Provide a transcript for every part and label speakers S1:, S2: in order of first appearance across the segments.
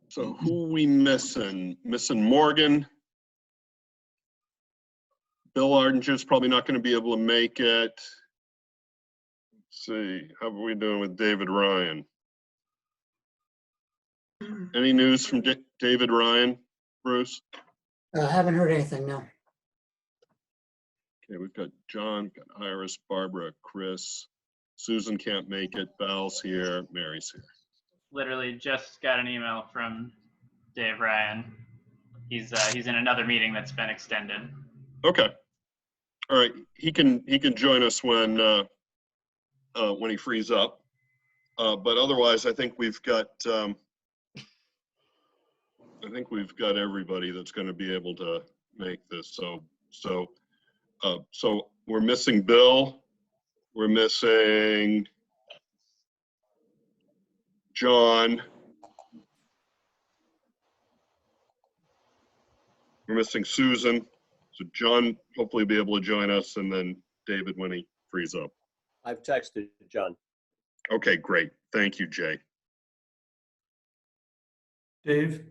S1: So who we missing? Missing Morgan. Bill Ardinger's probably not going to be able to make it. Let's see, how are we doing with David Ryan? Any news from David Ryan, Bruce?
S2: Haven't heard anything, no.
S1: Okay, we've got John, got Iris, Barbara, Chris. Susan can't make it. Val's here. Mary's here.
S3: Literally just got an email from Dave Ryan. He's in another meeting that's been extended.
S1: Okay. All right. He can join us when he frees up. But otherwise, I think we've got everybody that's going to be able to make this. So we're missing Bill. We're missing John. We're missing Susan. So John hopefully be able to join us, and then David when he frees up.
S4: I've texted John.
S1: Okay, great. Thank you, Jay.
S5: Dave?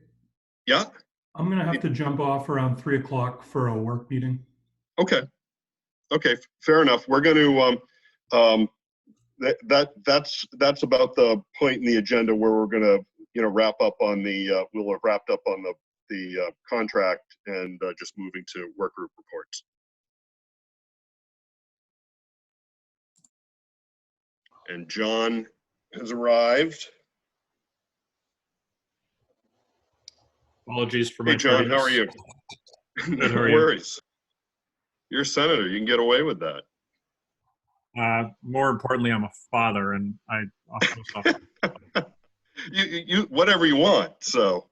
S1: Yeah?
S5: I'm going to have to jump off around 3 o'clock for a work meeting.
S1: Okay. Okay, fair enough. We're going to, that's about the point in the agenda where we're going to, wrap up on the, we'll have wrapped up on the contract and just moving to work group reports. And John has arrived.
S6: Apologies for my
S1: Hey, John, how are
S6: tardiness.
S1: you?
S6: Good,
S1: No
S6: how are you?
S1: worries. You're a senator. You can get away with that.
S6: More importantly, I'm a father, and
S1: you whatever you want. So,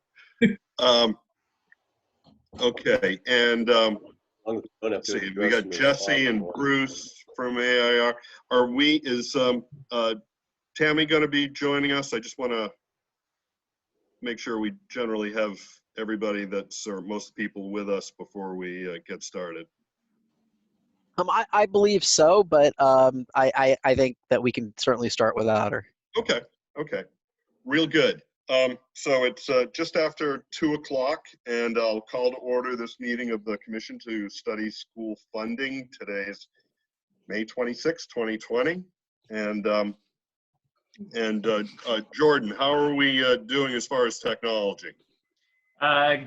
S1: okay, and let's see, we got Jesse and Bruce from AIR. Is Tammy going to be joining us? I just want to make sure we generally have everybody or most people with us before we get started.
S7: I believe so, but I think that we can certainly start without her.
S1: Okay, real good. So it's just after 2 o'clock, and I'll call to order this meeting of the Commission to Study School Funding. Today's May 26, 2020. And Jordan, how are we doing as far as technology?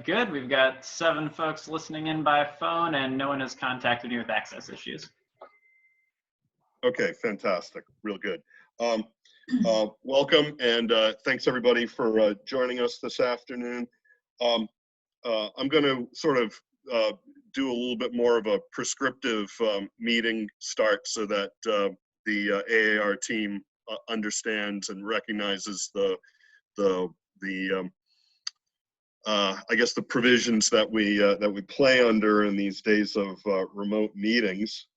S3: Good. We've got 7 folks listening in by phone, and no one has contacted me with access issues.
S1: Okay, fantastic. Real good. Welcome, and thanks everybody for joining us this afternoon. I'm going to sort of do a little bit more of a prescriptive meeting start so that the AAR team understands and recognizes I guess the provisions that we play under in these days of remote meetings.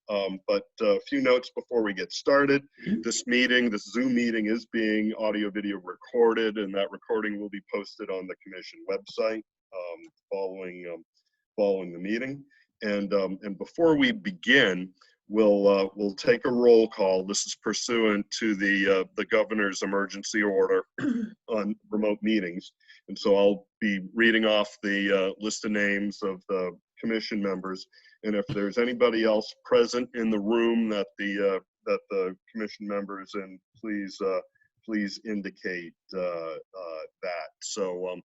S1: But a few notes before we get started. This Zoom meeting is being audio-video recorded, and that recording will be posted on the Commission website following the meeting. And before we begin, we'll take a roll call. This is pursuant to the governor's emergency order on remote meetings. And so I'll be reading off the list of names of the commission members. And if there's anybody else present in the room that the commission members, and please indicate that. So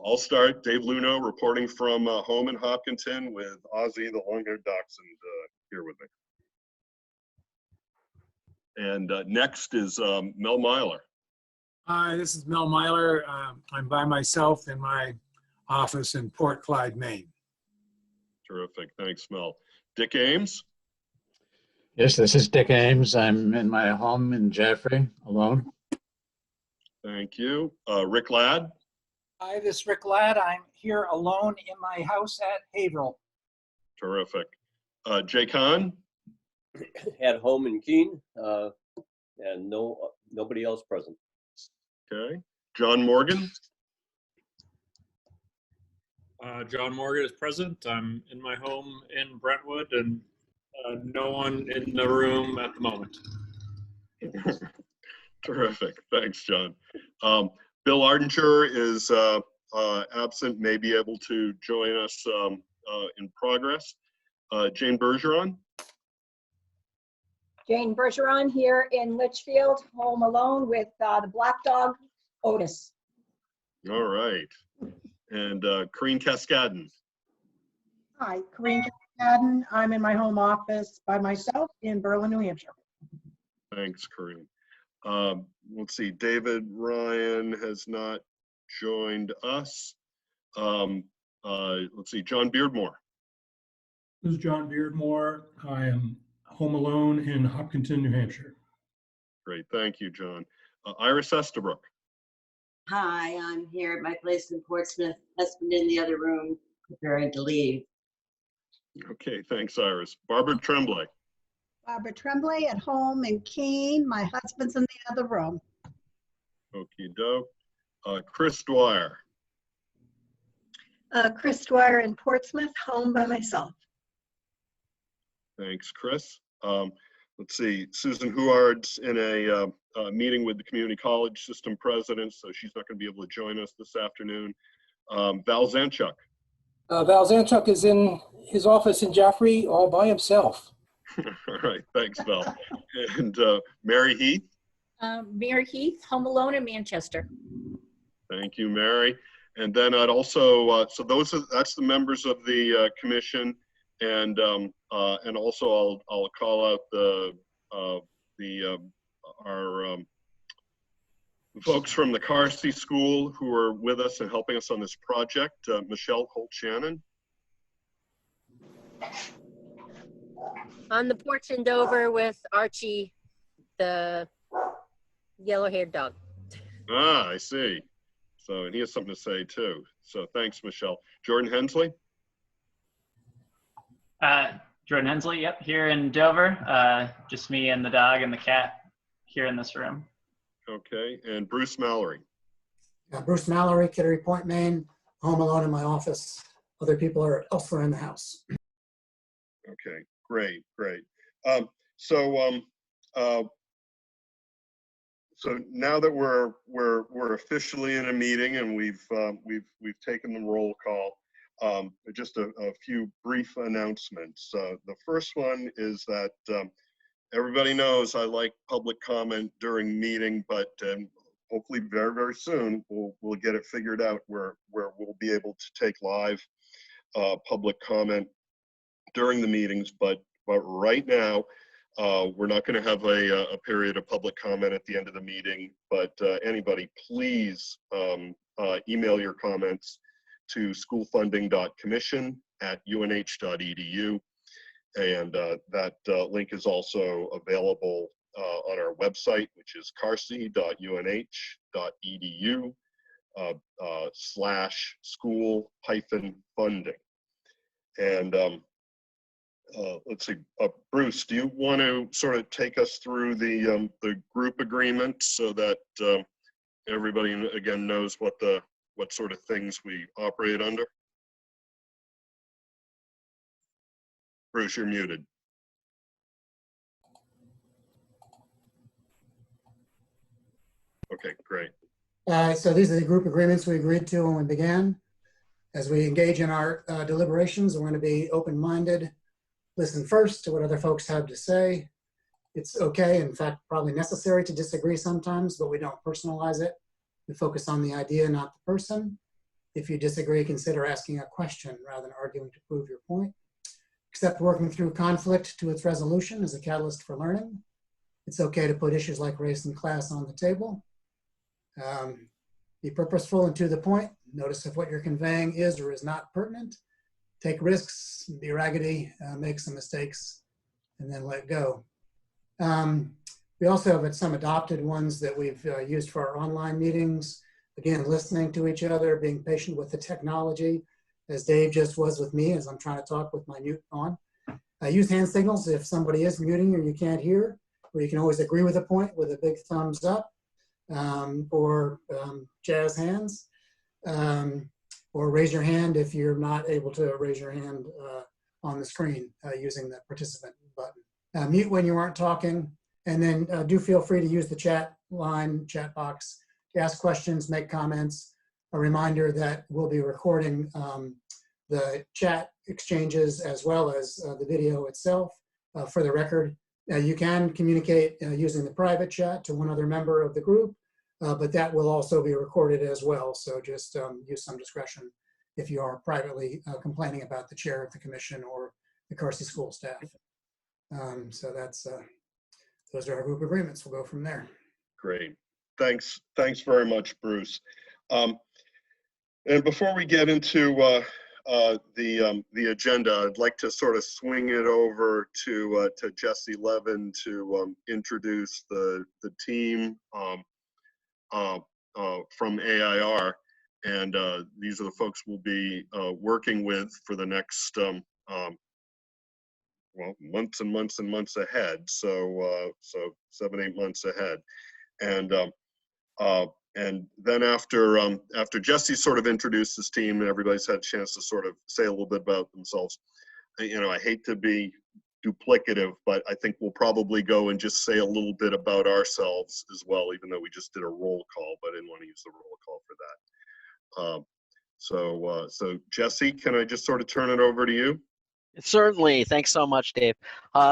S1: I'll start. Dave Luno reporting from home in Hopkinton with Ozzy, the long-haired dachshund, here with me. And next is Mel Myler.
S8: Hi, this is Mel Myler. I'm by myself in my office in Port Clyde, Maine.
S1: Terrific. Thanks, Mel. Dick Ames.
S9: Yes, this is Dick Ames. I'm in my home in Jaffrey, alone.
S1: Thank you. Rick Ladd.
S2: Hi, this is Rick Ladd. I'm here alone in my house at Haverhill.
S1: Terrific. Jay Kahn.
S4: At home in Keene, and nobody else present.
S1: Okay. John Morgan.
S6: John Morgan is present. I'm in my home in Brentwood, and no one in the room at the moment.
S1: Terrific. Thanks, John. Bill Ardinger is absent, may be able to join us in progress. Jane Bergeron.
S10: Jane Bergeron here in Litchfield, home alone with the black dog, Otis.
S1: All right. And Corrine Cascadden.
S11: Hi, Corrine Cascadden. I'm in my home office by myself in Berlin, New Hampshire.
S1: Thanks, Corrine. Let's see, David Ryan has not joined us. Let's see, John Beardmore.
S5: This is John Beardmore. I am home alone in Hopkinton, New Hampshire.
S1: Great, thank you, John. Iris Estabrook.
S12: Hi, I'm here at my place in Portsmouth. Husband in the other room, preparing to leave.
S1: Okay, thanks, Iris. Barbara Tremblay.
S13: Barbara Tremblay at home in Keene. My husband's in the other room.
S1: Okie doke. Chris Dwyer.
S14: Chris Dwyer in Portsmouth, home by myself.
S1: Thanks, Chris. Let's see, Susan Huard's in a meeting with the community college system president, so she's not going to be able to join us this afternoon. Val Zanchuk.
S15: Val Zanchuk is in his office in Jaffrey all by himself.
S1: All right, thanks, Val. And Mary Heath.
S10: Mary Heath, home alone in Manchester.
S1: Thank you, Mary. And then I'd also, so that's the members of the commission, and also I'll call out our folks from the Carsey School who are with us and helping us on this project. Michelle Holt-Shannon.
S16: On the porch in Dover with Archie, the yellow-haired dog.
S1: Ah, I see. So, and he has something to say too. So thanks, Michelle. Jordan Hensley.
S3: Jordan Hensley, yep, here in Dover. Just me and the dog and the cat here in this room.
S1: Okay, and Bruce Mallory.
S17: Bruce Mallory, Kittery Point, Maine. Home alone in my office. Other people are elsewhere in the house.
S1: Okay, great. So now that we're officially in a meeting and we've taken the roll call, just a few brief announcements. The first one is that everybody knows I like public comment during meeting, but hopefully very, very soon we'll get it figured out where we'll be able to take live public comment during the meetings. But right now, we're not going to have a period of public comment at the end of the meeting, but anybody, please email your comments to schoolfunding.commission@unh.edu. And that link is also available on our website, which is carsey.unh.edu/school-funding. And let's see, Bruce, do you want to sort of take us through the group agreement so that everybody again knows what sort of things we operate under? Bruce, you're muted. Okay, great.
S17: So these are the group agreements we agreed to when we began. As we engage in our deliberations, we're going to be open-minded, listen first to what other folks have to say. It's okay, in fact, probably necessary to disagree sometimes, but we don't personalize it. We focus on the idea, not the person. If you disagree, consider asking a question rather than arguing to prove your point. Accept working through conflict to its resolution as a catalyst for learning. It's okay to put issues like race and class on the table. Be purposeful and to the point. Notice if what you're conveying is or is not pertinent. Take risks, be raggedy, make some mistakes, and then let go. We also have some adopted ones that we've used for our online meetings. Again, listening to each other, being patient with the technology, as Dave just was with me as I'm trying to talk with my mute on. Use hand signals if somebody is muting or you can't hear, or you can always agree with a point with a big thumbs up, or jazz hands, or raise your hand if you're not able to raise your hand on the screen using the participant button. Mute when you aren't talking, and then do feel free to use the chat line, chat box ask questions, make comments. A reminder that we'll be recording the chat exchanges as well as the video itself for the record. You can communicate using the private chat to one other member of the group, but that will also be recorded as well. So just use some discretion if you are privately complaining about the chair of the commission or the Carsey school staff. So that's those are our group agreements. We'll go from there.
S1: Great. Thanks very much, Bruce. And before we get into the agenda, I'd like to sort of swing it over to Jesse Levin to introduce the team from AIR, and these are the folks we'll be working with for the next well, months and months and months ahead. So 7-8 months ahead, and then after Jesse sort of introduced his team and everybody's had a chance to sort of say a little bit about themselves, you know, I hate to be duplicative, but I think we'll probably go and just say a little bit about ourselves as well, even though we just did a roll call, but I didn't want to use the roll call for that. So Jesse, can I just sort of turn it over to you?
S7: Certainly. Thanks so much, Dave.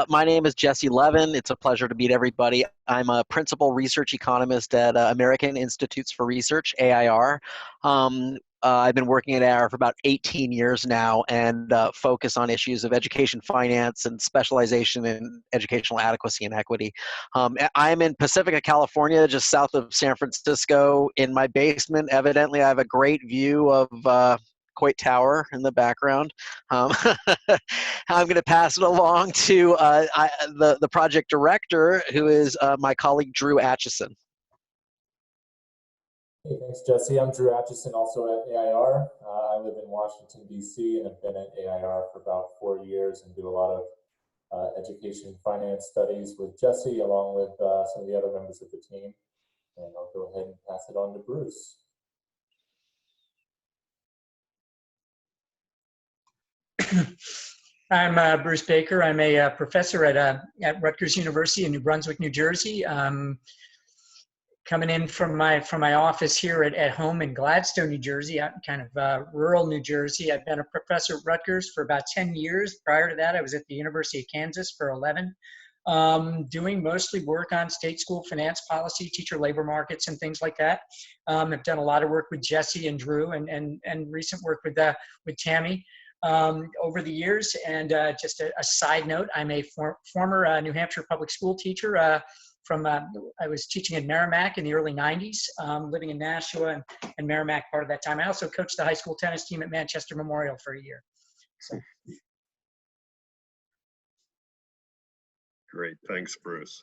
S7: My name is Jesse Levin. It's a pleasure to meet everybody. I'm a principal research economist at American Institutes for Research, AIR. I've been working at AIR for about 18 years now and focus on issues of education finance and specialization in educational adequacy and equity. I'm in Pacifica, California, just south of San Francisco. In my basement, evidently, I have a great view of Coit Tower in the background. I'm going to pass it along to the project director, who is my colleague, Drew Atchison.
S18: Hey, thanks, Jesse. I'm Drew Atchison, also at AIR. I live in Washington, D.C., and have been at AIR for about 4 years and do a lot of education and finance studies with Jesse, along with some of the other members of the team. And I'll go ahead and pass it on to Bruce.
S19: I'm Bruce Baker. I'm a professor at Rutgers University in New Brunswick, New Jersey. Coming in from my office here at home in Gladstone, New Jersey, kind of rural New Jersey. I've been a professor at Rutgers for about 10 years. Prior to that, I was at the University of Kansas for 11, doing mostly work on state school finance policy, teacher labor markets, and things like that. I've done a lot of work with Jesse and Drew, and recent work with Tammy. Over the years. And just a side note, I'm a former New Hampshire public school teacher I was teaching in Merrimack in the early 90s, living in Nashua and Merrimack part of that time. I also coached the high school tennis team at Manchester Memorial for a year. So.
S1: Great, thanks, Bruce.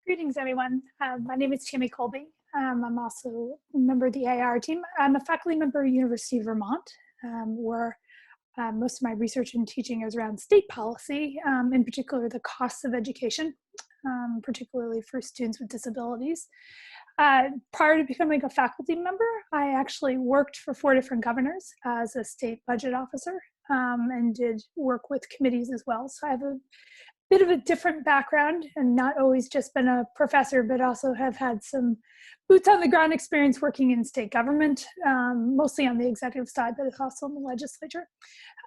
S20: Greetings, everyone. My name is Tammy Colby. I'm also a member of the AIR team. I'm a faculty member at University of Vermont, where most of my research and teaching is around state policy, in particular the costs of education, particularly for students with disabilities. Prior to becoming a faculty member, I actually worked for 4 different governors as a state budget officer, and did work with committees as well. So I have a bit of a different background and not always just been a professor, but also have had some boots on the ground experience working in state government, mostly on the executive side, but also in the legislature.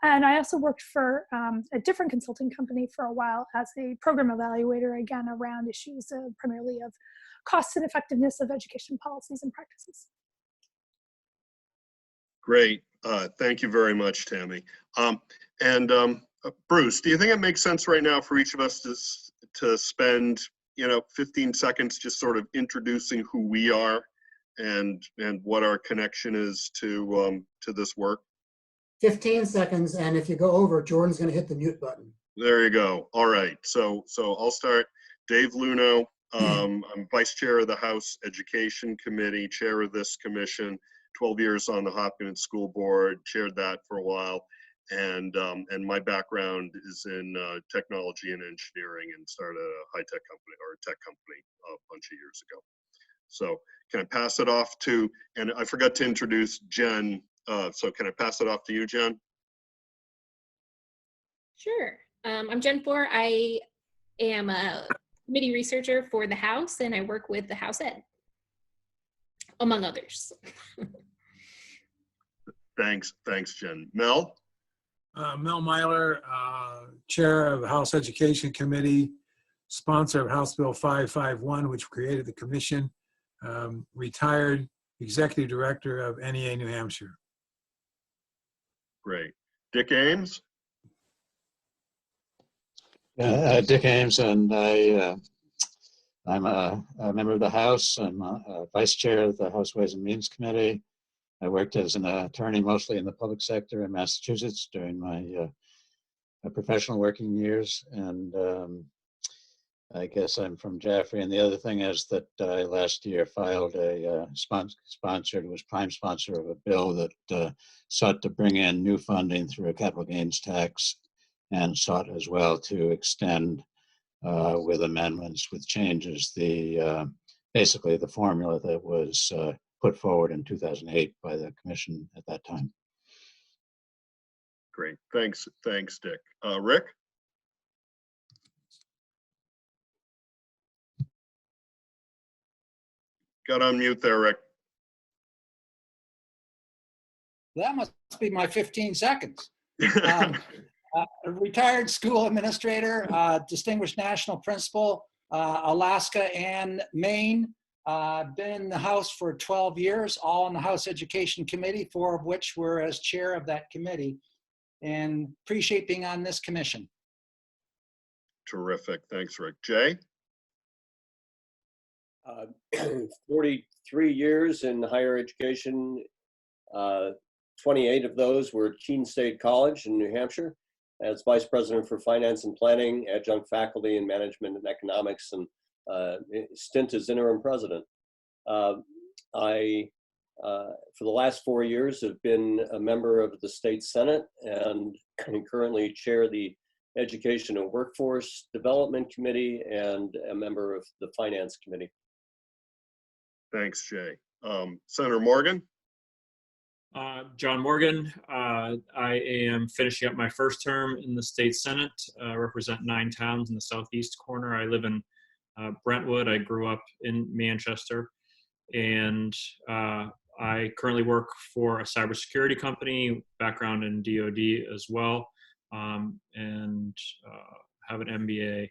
S20: And I also worked for a different consulting company for a while as a program evaluator, again, around issues primarily of cost and effectiveness of education policies and practices.
S1: Great. Thank you very much, Tammy. Bruce, do you think it makes sense right now for each of us to spend 15 seconds just sort of introducing who we are and what our connection is to this work?
S17: 15 seconds, and if you go over, Jordan's going to hit the mute button.
S1: There you go. All right. So I'll start. Dave Luno. I'm vice chair of the House Education Committee, chair of this commission, 12 years on the Hopkins School Board, chaired that for a while. And my background is in technology and engineering, and started a high-tech company or a tech company a bunch of years ago. So can I pass it off to, and I forgot to introduce Jen, so can I pass it off to you, Jen?
S21: Sure. I'm Jen Four. I am a committee researcher for the House, and I work with the House Ed. among others.
S1: Thanks, Jen. Mel?
S8: Mel Myler, Chair of the House Education Committee, sponsor of House Bill 551, which created the commission, retired Executive Director of NEA New Hampshire.
S1: Great. Dick Ames?
S9: Dick Ames, and I'm a member of the House. I'm a Vice Chair of the House Ways and Means Committee. I worked as an attorney mostly in the public sector in Massachusetts during my professional working years, and I guess I'm from Jaffrey. And the other thing is that I last year filed was prime sponsor of a bill that sought to bring in new funding through a capital gains tax, and sought as well to extend with amendments, with changes, basically the formula that was put forward in 2008 by the commission at that time.
S1: Great. Thanks, Dick. Rick? Got on mute there, Rick.
S2: That must be my 15 seconds. A retired school administrator, distinguished national principal, Alaska and Maine. Been in the House for 12 years, all in the House Education Committee, 4 of which were as chair of that committee, and appreciate being on this commission.
S1: Terrific. Thanks, Rick. Jay?
S4: 43 years in higher education. 28 of those were at Keene State College in New Hampshire as Vice President for Finance and Planning, adjunct faculty in Management and Economics, and stint as interim president. I, for the last 4 years, have been a member of the State Senate and currently chair the Education and Workforce Development Committee and a member of the Finance Committee.
S1: Thanks, Jay. Senator Morgan?
S6: John Morgan. I am finishing up my first term in the state Senate, represent 9 towns in the southeast corner. I live in Brentwood. I grew up in Manchester, and I currently work for a cybersecurity company, background in DoD as well, and have an MBA.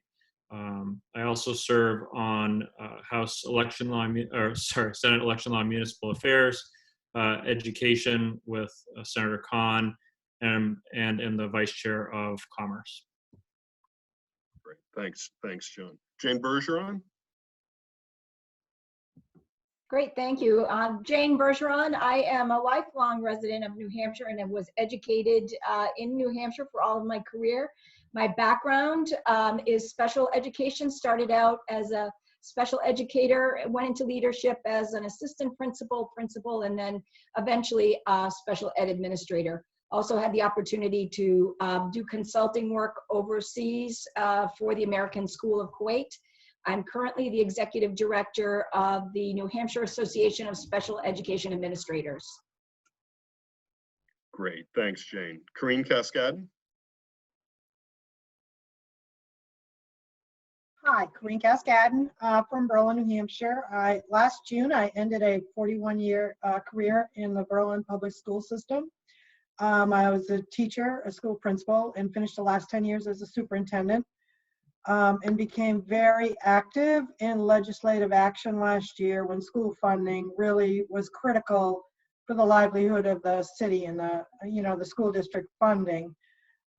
S6: I also serve on House Election Law, Senate Election Law and Municipal Affairs, Education with Senator Khan, and am the Vice Chair of Commerce.
S1: Great, thanks, John. Jane Bergeron?
S10: Great, thank you. Jane Bergeron. I am a lifelong resident of New Hampshire and I was educated in New Hampshire for all of my career. My background is special education. Started out as a special educator, went into leadership as an assistant principal, and then eventually a special ed administrator. Also had the opportunity to do consulting work overseas for the American School of Kuwait. I'm currently the executive director of the New Hampshire Association of Special Education Administrators.
S1: Great, thanks, Jane. Corinne Cascadden?
S11: Hi, Corinne Cascadden from Berlin, New Hampshire. Last June, I ended a 41-year career in the Berlin public school system. I was a teacher, a school principal, and finished the last 10 years as a superintendent, and became very active in legislative action last year when school funding really was critical for the livelihood of the city and the school district funding.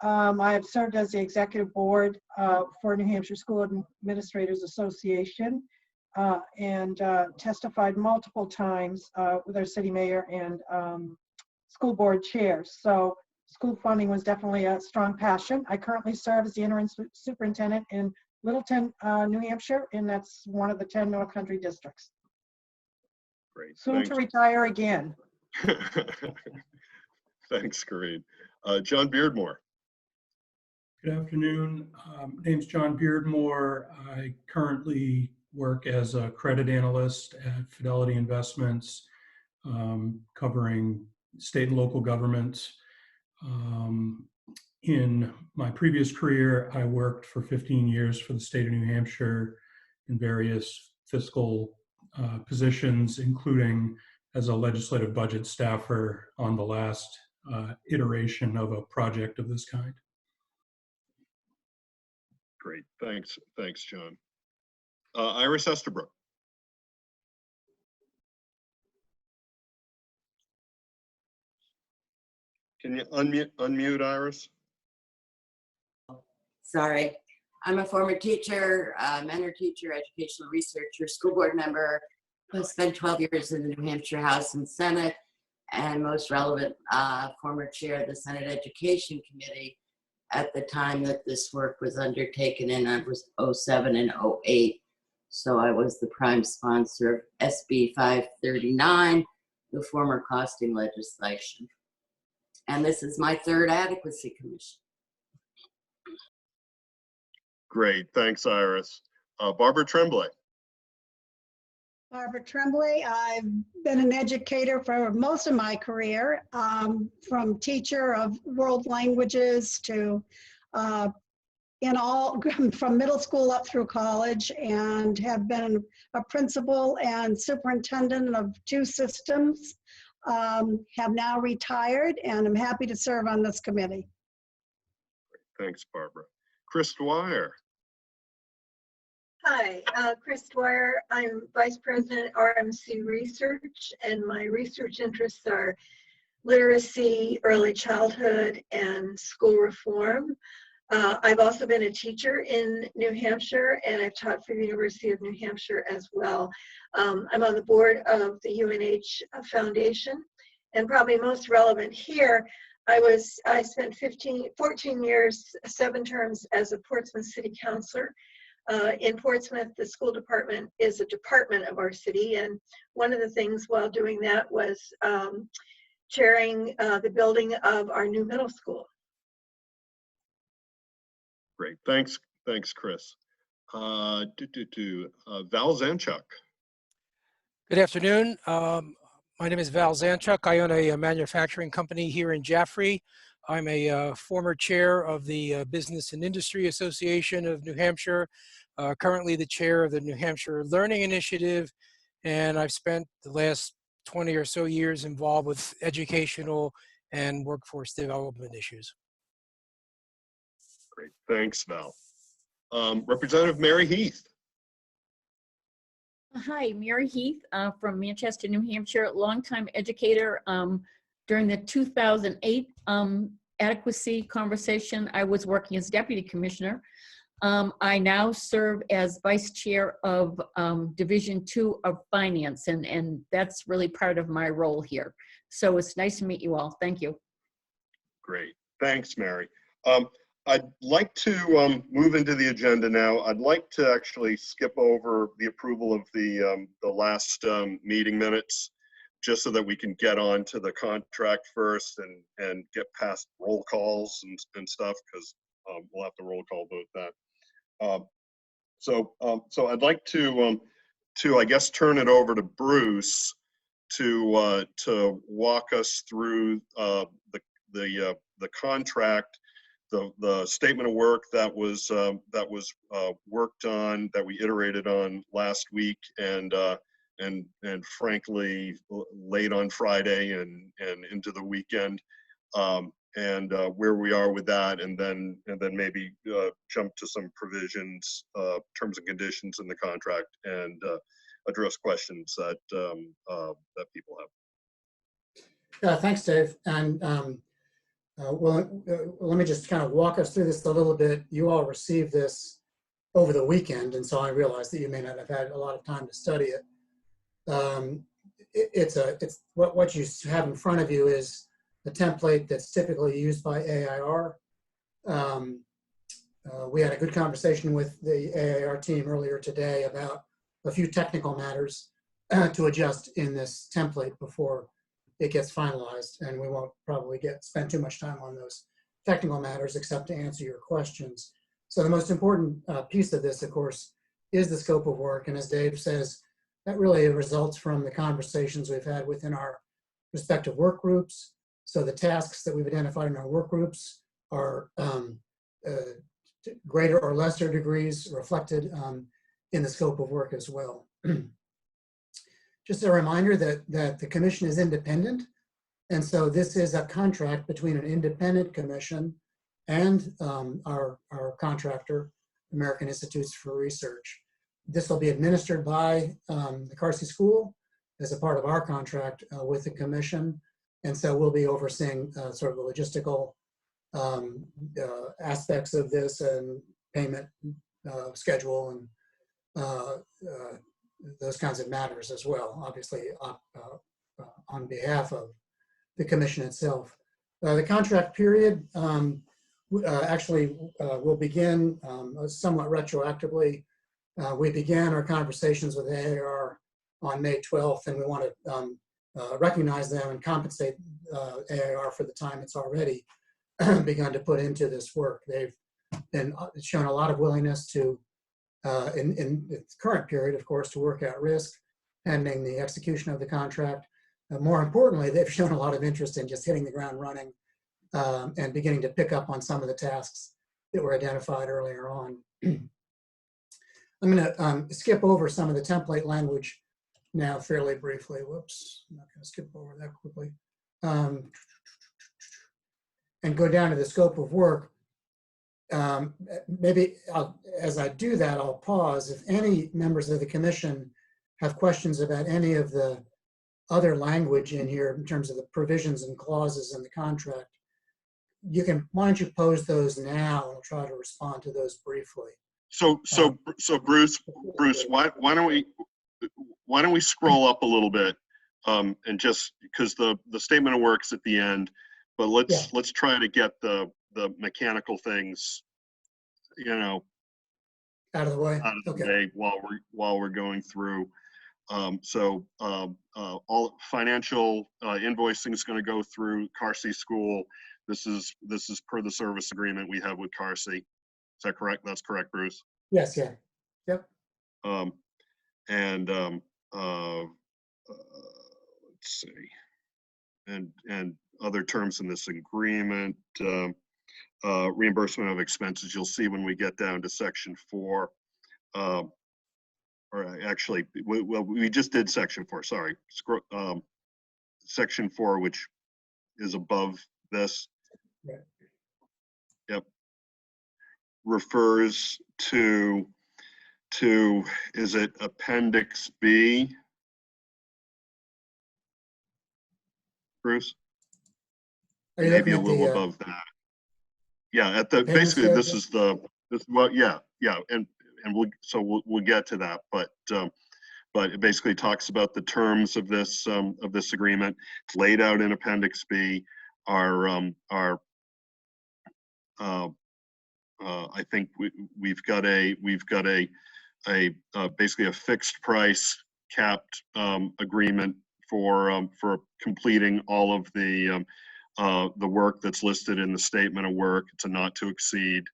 S11: I have served as the executive board for New Hampshire School Administrators Association and testified multiple times with our city mayor and school board chairs. So school funding was definitely a strong passion. I currently serve as the interim superintendent in Littleton, New Hampshire, and that's one of the 10 North Country districts.
S1: Great.
S11: Soon to retire again.
S1: Thanks, Corinne. John Beardmore.
S5: Good afternoon. Name's John Beardmore. I currently work as a credit analyst at Fidelity Investments, covering state and local governments. In my previous career, I worked for 15 years for the state of New Hampshire in various fiscal positions, including as a legislative budget staffer on the last iteration of a project of this kind.
S1: Great, thanks, John. Iris Estabrook. Can you unmute Iris?
S12: Sorry. I'm a former teacher, mentor teacher, educational researcher, school board member, who spent 12 years in the New Hampshire House and Senate, and most relevant, former chair of the Senate Education Committee at the time that this work was undertaken, and I was 07 and 08. So I was the prime sponsor of SB 539, the former costing legislation. And this is my third adequacy commission.
S1: Great, thanks, Iris. Barbara Tremblay.
S13: Barbara Tremblay. I've been an educator for most of my career, from teacher of world languages to from middle school up through college, and have been a principal and superintendent of 2 systems. Have now retired, and I'm happy to serve on this committee.
S1: Thanks, Barbara. Chris Dwyer.
S14: Hi, Chris Dwyer. I'm Vice President RMC Research, and my research interests are literacy, early childhood, and school reform. I've also been a teacher in New Hampshire, and I've taught for the University of New Hampshire as well. I'm on the board of the UNH Foundation, and probably most relevant here, I spent 14 years, 7 terms as a Portsmouth City Councilor. In Portsmouth, the school department is a department of our city, and one of the things while doing that was chairing the building of our new middle school.
S1: Great, thanks, Chris. Val Zanchuk.
S15: Good afternoon. My name is Val Zanchuk. I own a manufacturing company here in Jaffrey. I'm a former chair of the Business and Industry Association of New Hampshire, currently the chair of the New Hampshire Learning Initiative, and I've spent the last 20 or so years involved with educational and workforce development issues.
S1: Great, thanks, Val. Representative Mary Heath.
S22: Hi, Mary Heath from Manchester, New Hampshire, longtime educator. During the 2008 adequacy conversation, I was working as deputy commissioner. I now serve as vice chair of Division 2 of Finance, and that's really part of my role here. So it's nice to meet you all. Thank you.
S1: Great, thanks, Mary. I'd like to move into the agenda now. I'd like to actually skip over the approval of the last meeting minutes, just so that we can get on to the contract first and get past roll calls and stuff, because we'll have to roll call vote that. So I'd like to I guess turn it over to Bruce to walk us through the contract, the statement of work that was worked on, that we iterated on last week, and frankly late on Friday and into the weekend, and where we are with that, and then maybe jump to some provisions, terms and conditions in the contract, and address questions that that people have.
S17: Thanks, Dave. And well, let me just kind of walk us through this a little bit. You all received this over the weekend, and so I realize that you may not have had a lot of time to study it. It's what you have in front of you is a template that's typically used by AIR. We had a good conversation with the AIR team earlier today about a few technical matters to adjust in this template before it gets finalized, and we won't probably spend too much time on those technical matters except to answer your questions. So the most important piece of this, of course, is the scope of work, and as Dave says, that really results from the conversations we've had within our respective work groups. So the tasks that we've identified in our work groups are greater or lesser degrees reflected in the scope of work as well. just a reminder that the commission is independent. And so this is a contract between an independent commission and our contractor, American Institutes for Research. This will be administered by the Carsey School as a part of our contract with the commission. And so we'll be overseeing sort of the logistical aspects of this and payment schedule and those kinds of matters as well, obviously on behalf of the commission itself. The contract period actually will begin somewhat retroactively. We began our conversations with AAR on May 12th, and we want to recognize them and compensate AAR for the time it's already begun to put into this work. They've been shown a lot of willingness to, in its current period, of course, to work at risk pending the execution of the contract. More importantly, they've shown a lot of interest in just hitting the ground running and beginning to pick up on some of the tasks that were identified earlier on. I'm going to skip over some of the template language now fairly briefly. Whoops, I'm not going to skip over that quickly. And go down to the scope of work. Maybe as I do that, I'll pause. If any members of the commission have questions about any of the other language in here in terms of the provisions and clauses in the contract, why don't you pose those now, and I'll try to respond to those briefly.
S1: So Bruce, why don't we scroll up a little bit, and just because the statement of work's at the end, but let's try to get the mechanical things,
S17: out of the way.
S1: Way while we're going through. All financial invoicing is going to go through Carsey School. This is per the service agreement we have with Carsey. Is that correct? That's correct, Bruce?
S17: Yes, yeah. Yep.
S1: Let's see. And other terms in this agreement, reimbursement of expenses, you'll see when we get down to section 4. Or actually, we just did section 4, sorry. Section 4, which is above this.
S17: Right.
S1: Yep. Refers to is it Appendix B? Bruce? Maybe a little above that. Yeah, at the basically this is well, yeah, and we'll get to that, but it basically talks about the terms of this agreement. It's laid out in Appendix B. I think we've got basically a fixed price capped agreement for completing all of the work that's listed in the statement of work. It's a not to exceed,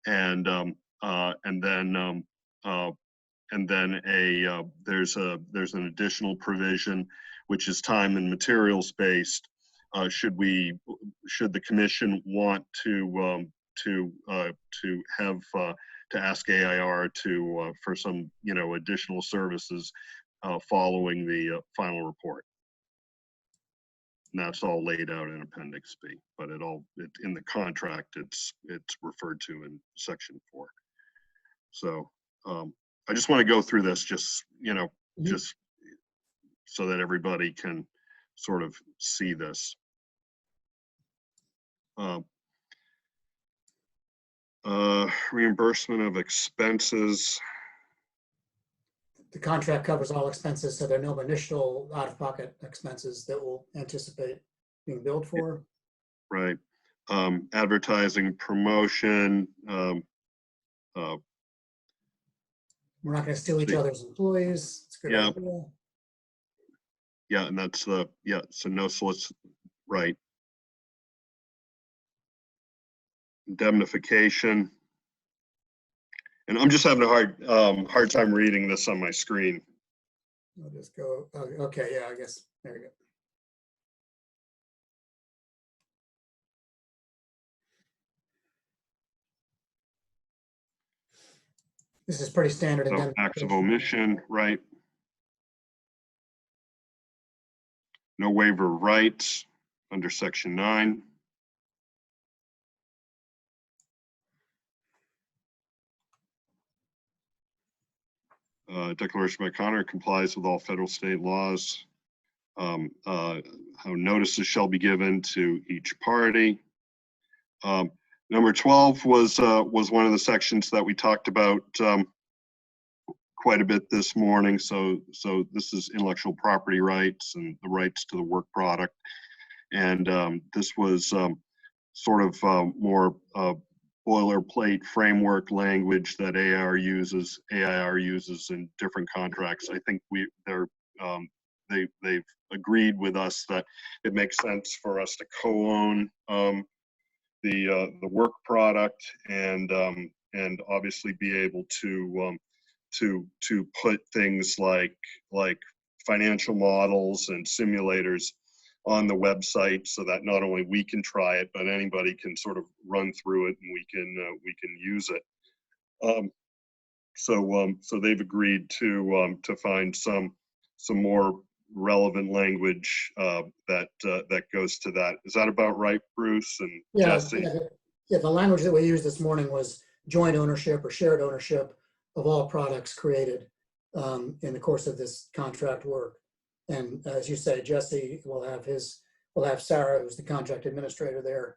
S1: and then there's an additional provision which is time and materials based. Should the commission want to ask AIR for some additional services following the final report. And that's all laid out in Appendix B, but in the contract it's referred to in section 4. So I just want to go through this just just so that everybody can sort of see this. Reimbursement of expenses.
S17: The contract covers all expenses, so there are no initial out-of-pocket expenses that we'll anticipate being billed for.
S1: Right. Advertising, promotion.
S17: We're not going to steal each other's employees. It's a good idea.
S1: Yeah, and that's so no solicit, right. Indemnification. And I'm just having a hard time reading this on my screen.
S17: I'll just go, okay, yeah, I guess, there we go. This is pretty standard.
S1: So acts of omission, right? No waiver of rights under Section 9. Declaration by Connor complies with all federal state laws. How notices shall be given to each party. Number 12 was one of the sections that we talked about quite a bit this morning. So this is intellectual property rights and the rights to the work product. And this was sort of more boilerplate framework language that AIR uses in different contracts. I think they've agreed with us that it makes sense for us to co-own the work product and obviously be able to put things like financial models and simulators on the website so that not only we can try it, but anybody can sort of run through it and we can use it. So they've agreed to find some more relevant language that goes to that. Is that about right, Bruce and Jesse?
S17: Yeah, the language that we used this morning was joint ownership or shared ownership of all products created in the course of this contract work. And as you say, Jesse will have Sarah, who's the contract administrator there,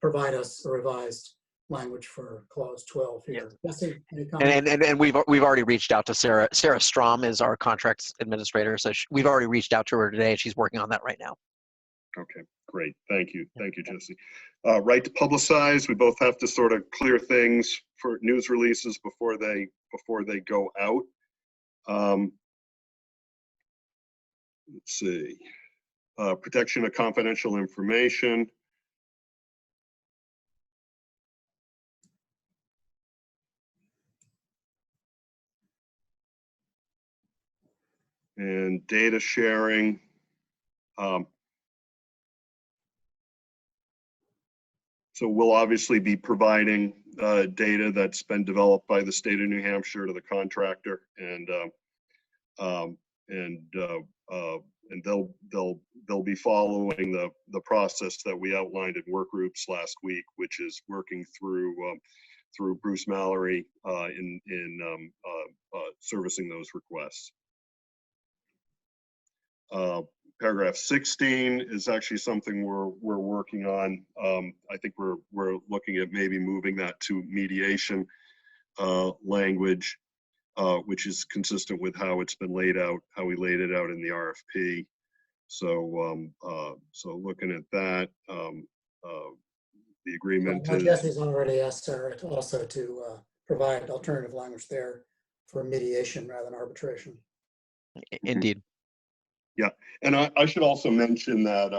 S17: provide us a revised language for clause 12 here.
S7: Yeah.
S17: Jesse, any comments?
S7: And we've already reached out to Sarah. Sarah Strom is our contracts administrator, so we've already reached out to her today. She's working on that right now.
S1: Okay, great. Thank you, Jesse. Right to publicize. We both have to sort of clear things for news releases before they go out. Let's see. Protection of confidential information. And data sharing. So we'll obviously be providing data that's been developed by the state of New Hampshire to the contractor, and they'll be following the process that we outlined in work groups last week, which is working through Bruce Mallory in servicing those requests. Paragraph 16 is actually something we're working on. I think we're looking at maybe moving that to mediation language, which is consistent with how it's been laid out, how we laid it out in the RFP. So looking at that, the agreement is.
S17: Jesse's already asked Sarah also to provide alternative language there for mediation rather than arbitration.
S7: Indeed.
S1: Yeah, and I should also mention that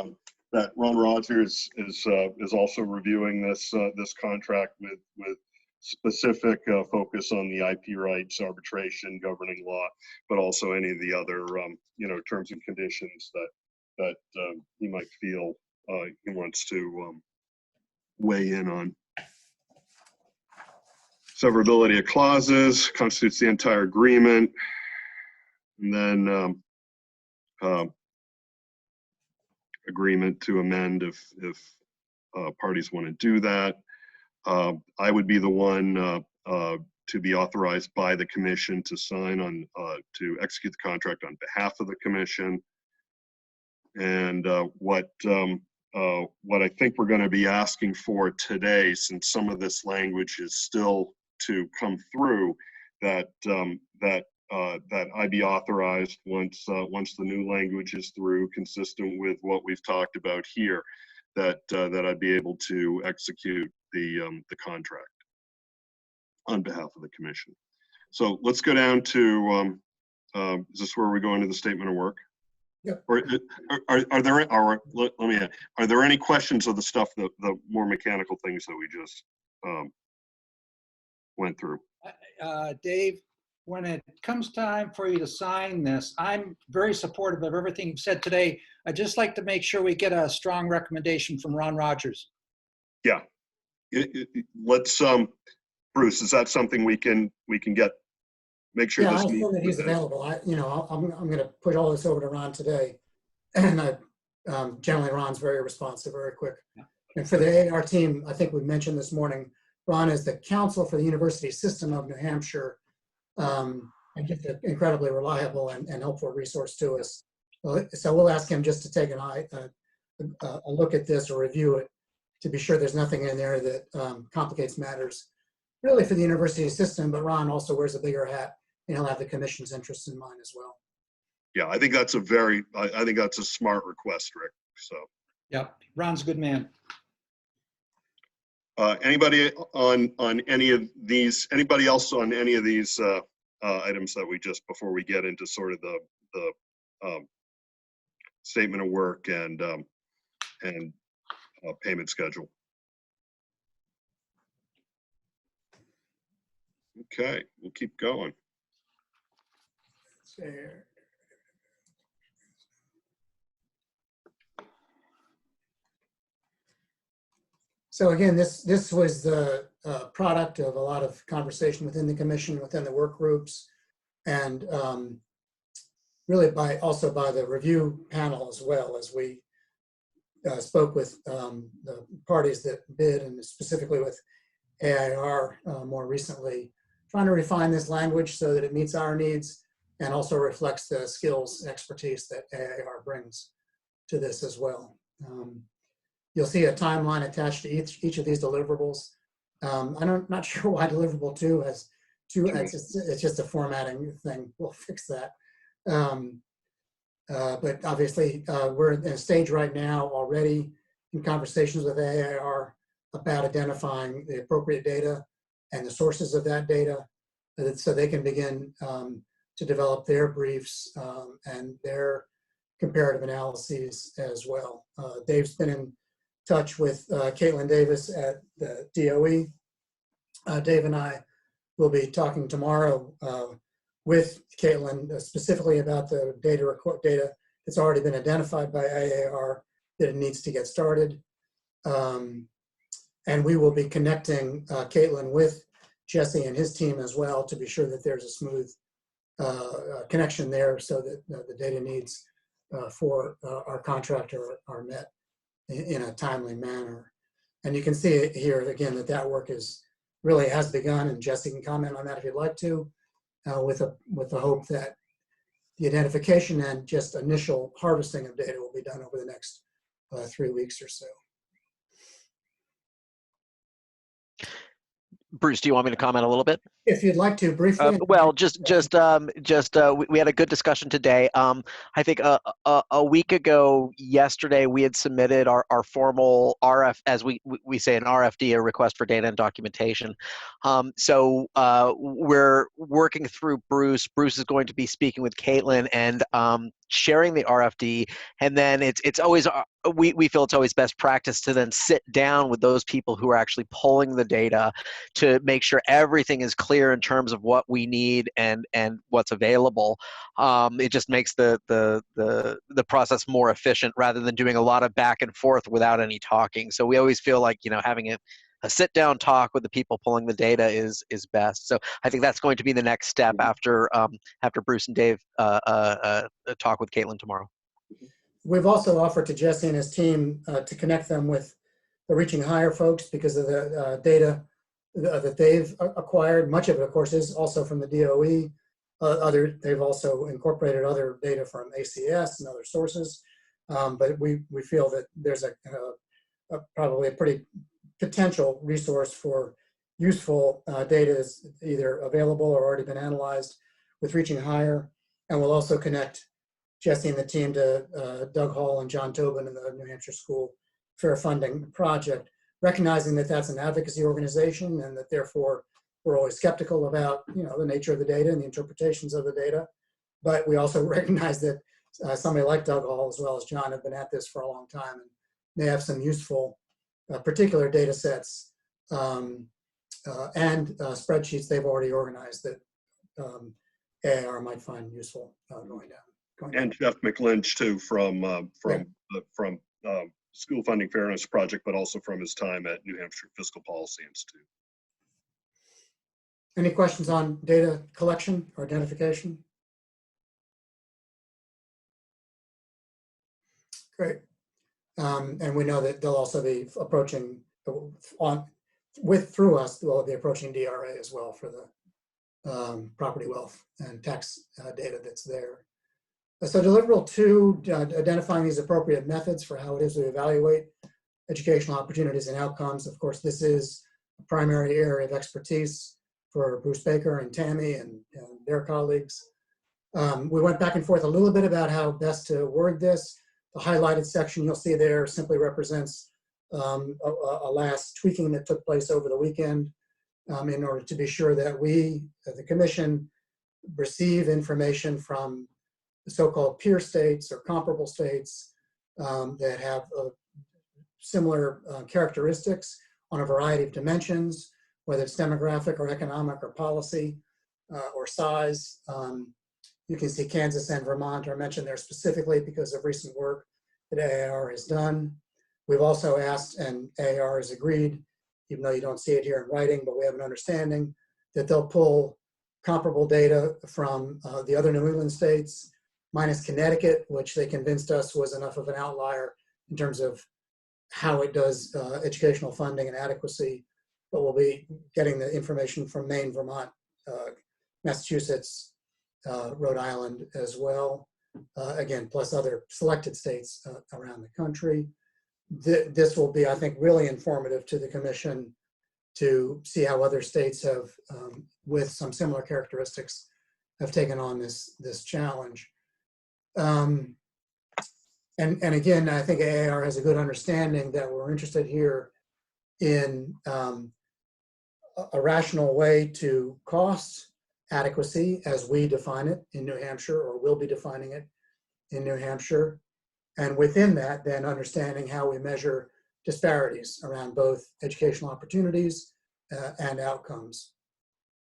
S1: that Ron Rogers is also reviewing this contract with specific focus on the IP rights, arbitration, governing law, but also any of the other terms and conditions that he might feel he wants to weigh in on. Severability of clauses constitutes the entire agreement, and then. Agreement to amend if parties want to do that. I would be the one to be authorized by the commission to sign on to execute the contract on behalf of the commission. And what I think we're going to be asking for today, since some of this language is still to come through, that I be authorized once the new language is through, consistent with what we've talked about here, that I'd be able to execute the contract on behalf of the commission. So let's go down to is this where we go into the statement of work?
S17: Yeah.
S1: Or are there any questions of the stuff, the more mechanical things that we just went through?
S2: Dave, when it comes time for you to sign this, I'm very supportive of everything you've said today. I'd just like to make sure we get a strong recommendation from Ron Rogers.
S1: Yeah, let's Bruce, is that something we can get? Make sure.
S17: Yeah,
S1: this
S17: I assume that he's available. I'm going to push all this over to Ron today And generally Ron's very responsive, very quick. And for the AR team, I think we mentioned this morning, Ron is the counsel for the university system of New Hampshire, and just an incredibly reliable and helpful resource to us. So we'll ask him just to take a look at this or review it to be sure there's nothing in there that complicates matters really for the university system, but Ron also wears a bigger hat and he'll have the commission's interests in mind as well.
S1: Yeah, I think that's I think that's a smart request, Rick, so.
S2: Yep, Ron's a good man.
S1: Anybody on any of these, anybody else on any of these items that we just, before we get into sort of the statement of work and payment schedule? Okay, we'll keep going.
S17: So again, this was the product of a lot of conversation within the commission, within the work groups, and really also by the review panel as well, as we spoke with the parties that bid, and specifically with AIR more recently, trying to refine this language so that it meets our needs and also reflects the skills and expertise that AIR brings to this as well. You'll see a timeline attached to each of these deliverables. I'm not sure why deliverable 2 has 2, it's just a formatting thing, we'll fix that. But obviously we're in a stage right now already in conversations with AIR about identifying the appropriate data and the sources of that data so they can begin to develop their briefs and their comparative analyses as well. Dave's been in touch with Caitlin Davis at the DOE. Dave and I will be talking tomorrow with Caitlin specifically about the data that's already been identified by AAR that it needs to get started. And we will be connecting Caitlin with Jesse and his team as well to be sure that there's a smooth connection there so that the data needs for our contractor are met in a timely manner. And you can see it here again that work really has begun, and Jesse can comment on that if you'd like to, with the hope that the identification and just initial harvesting of data will be done over the next 3 weeks or so.
S7: Bruce, do you want me to comment a little bit?
S17: If you'd like to, briefly.
S7: Well, we had a good discussion today. I think a week ago, yesterday, we had submitted our formal RF, as we say, an RFD, a request for data and documentation. So we're working through Bruce. Bruce is going to be speaking with Caitlin and sharing the RFD, and then it's always we feel it's always best practice to then sit down with those people who are actually pulling the data to make sure everything is clear in terms of what we need and what's available. It just makes the process more efficient rather than doing a lot of back and forth without any talking. So we always feel like having a sit down talk with the people pulling the data is best. So I think that's going to be the next step after Bruce and Dave talk with Caitlin tomorrow.
S17: We've also offered to Jesse and his team to connect them with the Reaching Higher folks because of the data that they've acquired. Much of it, of course, is also from the DOE. They've also incorporated other data from ACS and other sources. But we feel that there's probably a pretty potential resource for useful data that's either available or already been analyzed with Reaching Higher. And we'll also connect Jesse and the team to Doug Hall and John Tobin in the New Hampshire School Fair Funding Project, recognizing that that's an advocacy organization and that therefore we're always skeptical about the nature of the data and the interpretations of the data. But we also recognize that somebody like Doug Hall as well as John have been at this for a long time and they have some useful particular data sets and spreadsheets they've already organized that AIR might find useful going down.
S1: And Jeff McLynch too from School Funding Fairness Project, but also from his time at New Hampshire Fiscal Policy Institute.
S17: Any questions on data collection or identification? Great. And we know that they'll also be approaching through us, they'll be approaching DRA as well for the property wealth and tax data that's there. So deliverable 2, identifying these appropriate methods for how it is we evaluate educational opportunities and outcomes. Of course, this is a primary area of expertise for Bruce Baker and Tammy and their colleagues. We went back and forth a little bit about how best to word this. The highlighted section you'll see there simply represents a last tweaking that took place over the weekend in order to be sure that we, the Commission, receive information from the so-called peer states or comparable states that have similar characteristics on a variety of dimensions, whether it's demographic or economic or policy or size. You can see Kansas and Vermont are mentioned there specifically because of recent work that AAR has done. We've also asked, and AAR has agreed, even though you don't see it here in writing, but we have an understanding that they'll pull comparable data from the other New England states, minus Connecticut, which they convinced us was enough of an outlier in terms of how it does educational funding and adequacy. But we'll be getting the information from Maine, Vermont, Massachusetts, Rhode Island as well. Again, plus other selected states around the country. This will be, I think, really informative to the Commission to see how other states have, with some similar characteristics, have taken on this challenge. And again, I think AAR has a good understanding that we're interested here in a rational way to cost adequacy as we define it in New Hampshire, or will be defining it in New Hampshire. And within that, then understanding how we measure disparities around both educational opportunities and outcomes.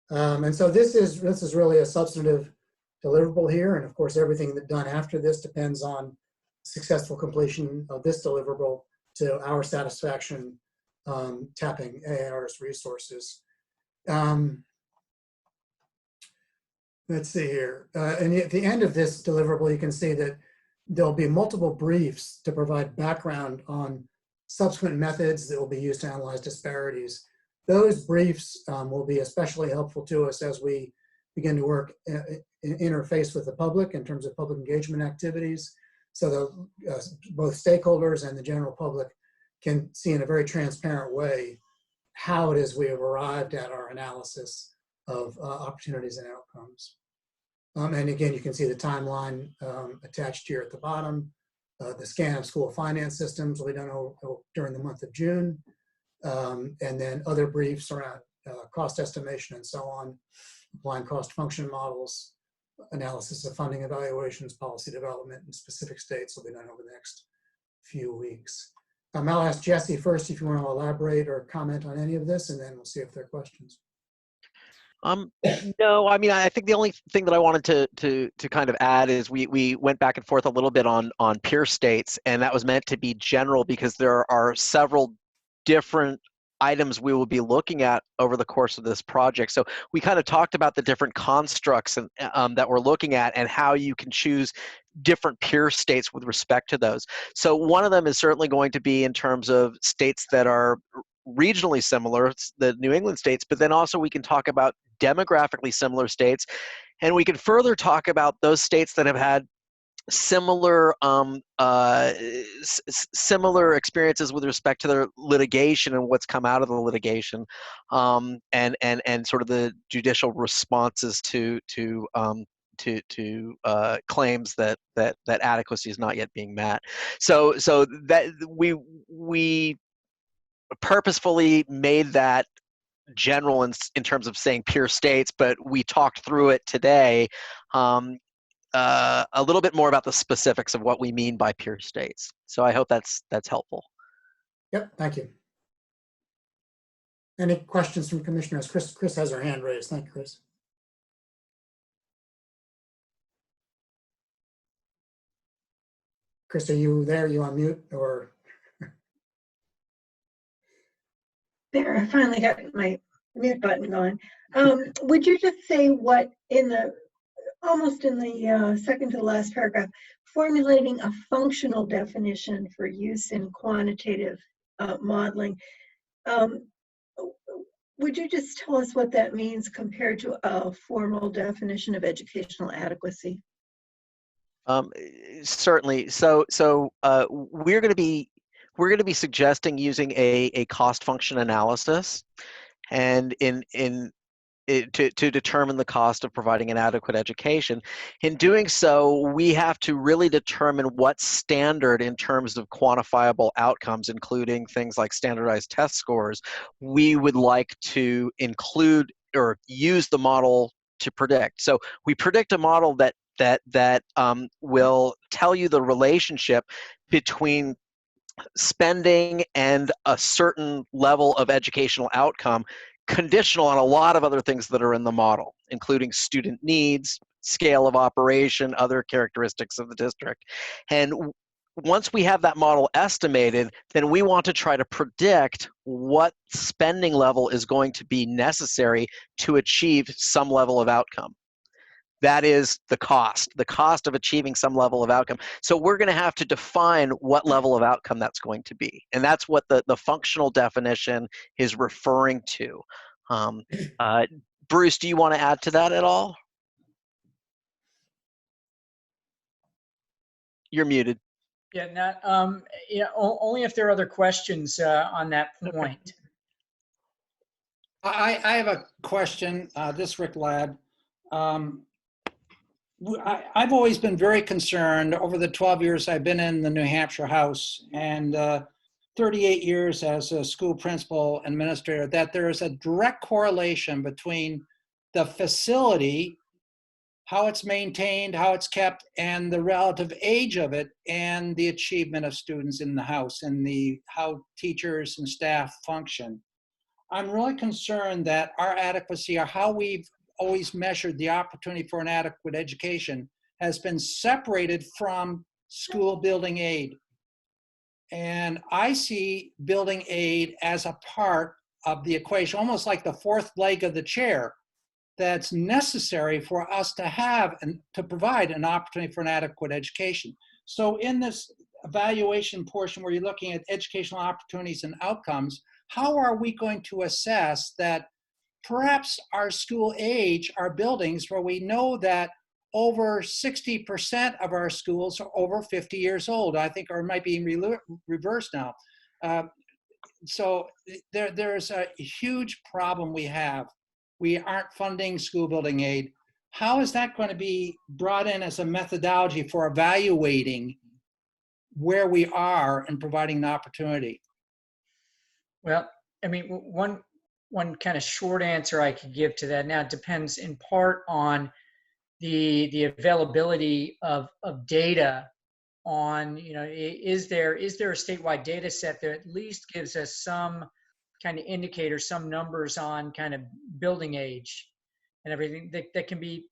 S17: And so this is really a substantive deliverable here. And of course, everything that's done after this depends on successful completion of this deliverable to our satisfaction, tapping AAR's resources. Let's see here. And at the end of this deliverable, you can see that there'll be multiple briefs to provide background on subsequent methods that will be used to analyze disparities. Those briefs will be especially helpful to us as we begin to work interface with the public in terms of public engagement activities, so that both stakeholders and the general public can see in a very transparent way how it is we have arrived at our analysis of opportunities and outcomes. And again, you can see the timeline attached here at the bottom. The scan of school finance systems will be done during the month of June. And then other briefs around cost estimation and so on, applying cost function models, analysis of funding evaluations, policy development in specific states will be done over the next few weeks. I'll ask Jesse first if you want to elaborate or comment on any of this, and then we'll see if there are questions.
S7: No, I mean, I think the only thing that I wanted to kind of add is we went back and forth a little bit on peer states, and that was meant to be general because there are several different items we will be looking at over the course of this project. So we kind of talked about the different constructs and, that we're looking at and how you can choose different peer states with respect to those. So one of them is certainly going to be in terms of states that are regionally similar, the New England states, but then also we can talk about demographically similar states, and we can further talk about those states that have had similar similar experiences with respect to their litigation and what's come out of the litigation, and sort of the judicial responses to claims that adequacy is not yet being met. So that we purposefully made that general in terms of saying peer states, but we talked through it today a little bit more about the specifics of what we mean by peer states. So I hope that's helpful.
S17: Yep, thank you. Any questions from commissioners? Chris has her hand raised. Thank you, Chris. Chris, are you there? Are you on mute or?
S14: There, I finally got my mute button going. Would you just say what in the almost in the second to the last paragraph, formulating a functional definition for use in quantitative modeling. Would you just tell us what that means compared to a formal definition of educational adequacy?
S7: Certainly. We're going to be suggesting using a cost function analysis, and to determine the cost of providing an adequate education. In doing so, we have to really determine what standard in terms of quantifiable outcomes, including things like standardized test scores, we would like to include or use the model to predict. So we predict a model that will tell you the relationship between spending and a certain level of educational outcome, conditional on a lot of other things that are in the model, including student needs, scale of operation, other characteristics of the district. And once we have that model estimated, then we want to try to predict what spending level is going to be necessary to achieve some level of outcome. That is the cost of achieving some level of outcome. So we're going to have to define what level of outcome that's going to be. And that's what the functional definition is referring to. Bruce, do you want to add to that at all? You're muted.
S19: Yeah, not, only if there are other questions on that point.
S2: I have a question. This is Rick Ladd. I've always been very concerned over the 12 years I've been in the New Hampshire House and 38 years as a school principal administrator, that there is a direct correlation between the facility, how it's maintained, how it's kept, and the relative age of it, and the achievement of students in the house, and how teachers and staff function. I'm really concerned that our adequacy, or how we've always measured the opportunity for an adequate education, has been separated from school building aid. And I see building aid as a part of the equation, almost like the fourth leg of the chair, that's necessary for us to have and to provide an opportunity for an adequate education. So in this evaluation portion where you're looking at educational opportunities and outcomes, how are we going to assess that perhaps our school age, our buildings, where we know that over 60% of our schools are over 50 years old, I think, or might be reversed now. So there's a huge problem we have. We aren't funding school building aid. How is that going to be brought in as a methodology for evaluating where we are and providing an opportunity?
S19: Well, I mean, one kind of short answer I could give to that now, it depends in part on the availability of data on, is there a statewide data set that at least gives us some kind of indicator, some numbers on kind of building age and everything that can be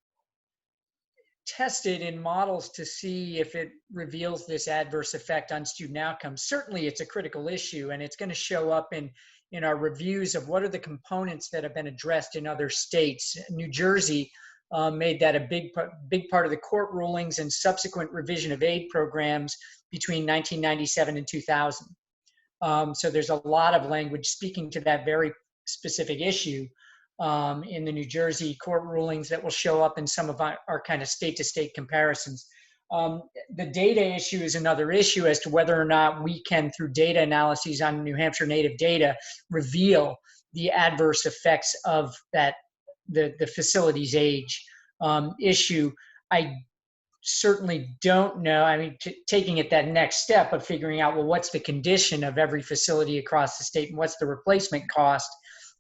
S19: tested in models to see if it reveals this adverse effect on student outcomes. Certainly it's a critical issue, and it's going to show up in our reviews of what are the components that have been addressed in other states. New Jersey made that a big part of the court rulings and subsequent revision of aid programs between 1997 and 2000. So there's a lot of language speaking to that very specific issue in the New Jersey court rulings that will show up in some of our kind of state-to-state comparisons. The data issue is another issue as to whether or not we can, through data analyses on New Hampshire native data, reveal the adverse effects of the facility's age issue. I certainly don't know. I mean, taking it that next step of figuring out, well, what's the condition of every facility across the state and what's the replacement cost,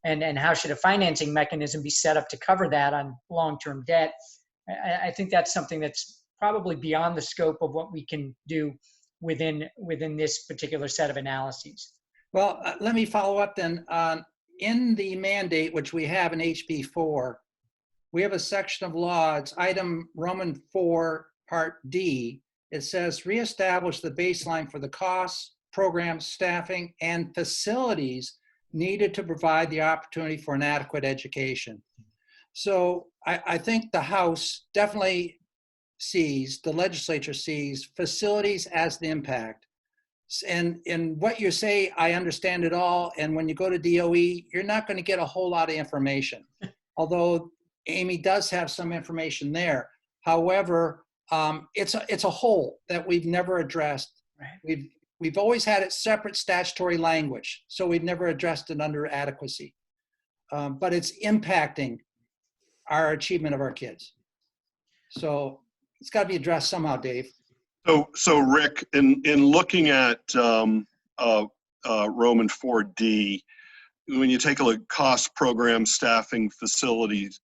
S19: and how should a financing mechanism be set up to cover that on long-term debt? I think that's something that's probably beyond the scope of what we can do within this particular set of analyses.
S2: Well, let me follow up then. In the mandate, which we have in HB 4, we have a section of law, it's item Roman 4, Part D. It says, reestablish the baseline for the costs, programs, staffing, and facilities needed to provide the opportunity for an adequate education. So I think the House definitely sees, the legislature sees facilities as the impact. And what you say, I understand it all. And when you go to DOE, you're not going to get a whole lot of information. Although Amy does have some information there. However, it's a hole that we've never addressed.
S19: Right.
S2: We've always had it separate statutory language, so we've never addressed it under adequacy. But it's impacting our achievement of our kids. So it's got to be addressed somehow, Dave.
S1: So Rick, in looking at Roman 4D, when you take a look, cost, program, staffing, facilities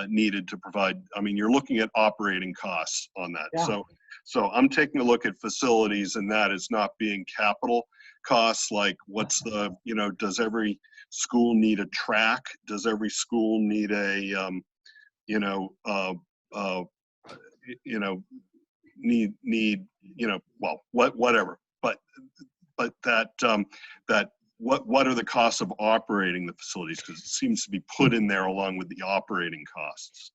S1: needed to provide, I mean, you're looking at operating costs on that.
S19: Yeah.
S1: So I'm taking a look at facilities, and that is not being capital costs, like what's the, does every school need a track? Does every school need a, whatever. But what are the costs of operating the facilities? Because it seems to be put in there along with the operating costs.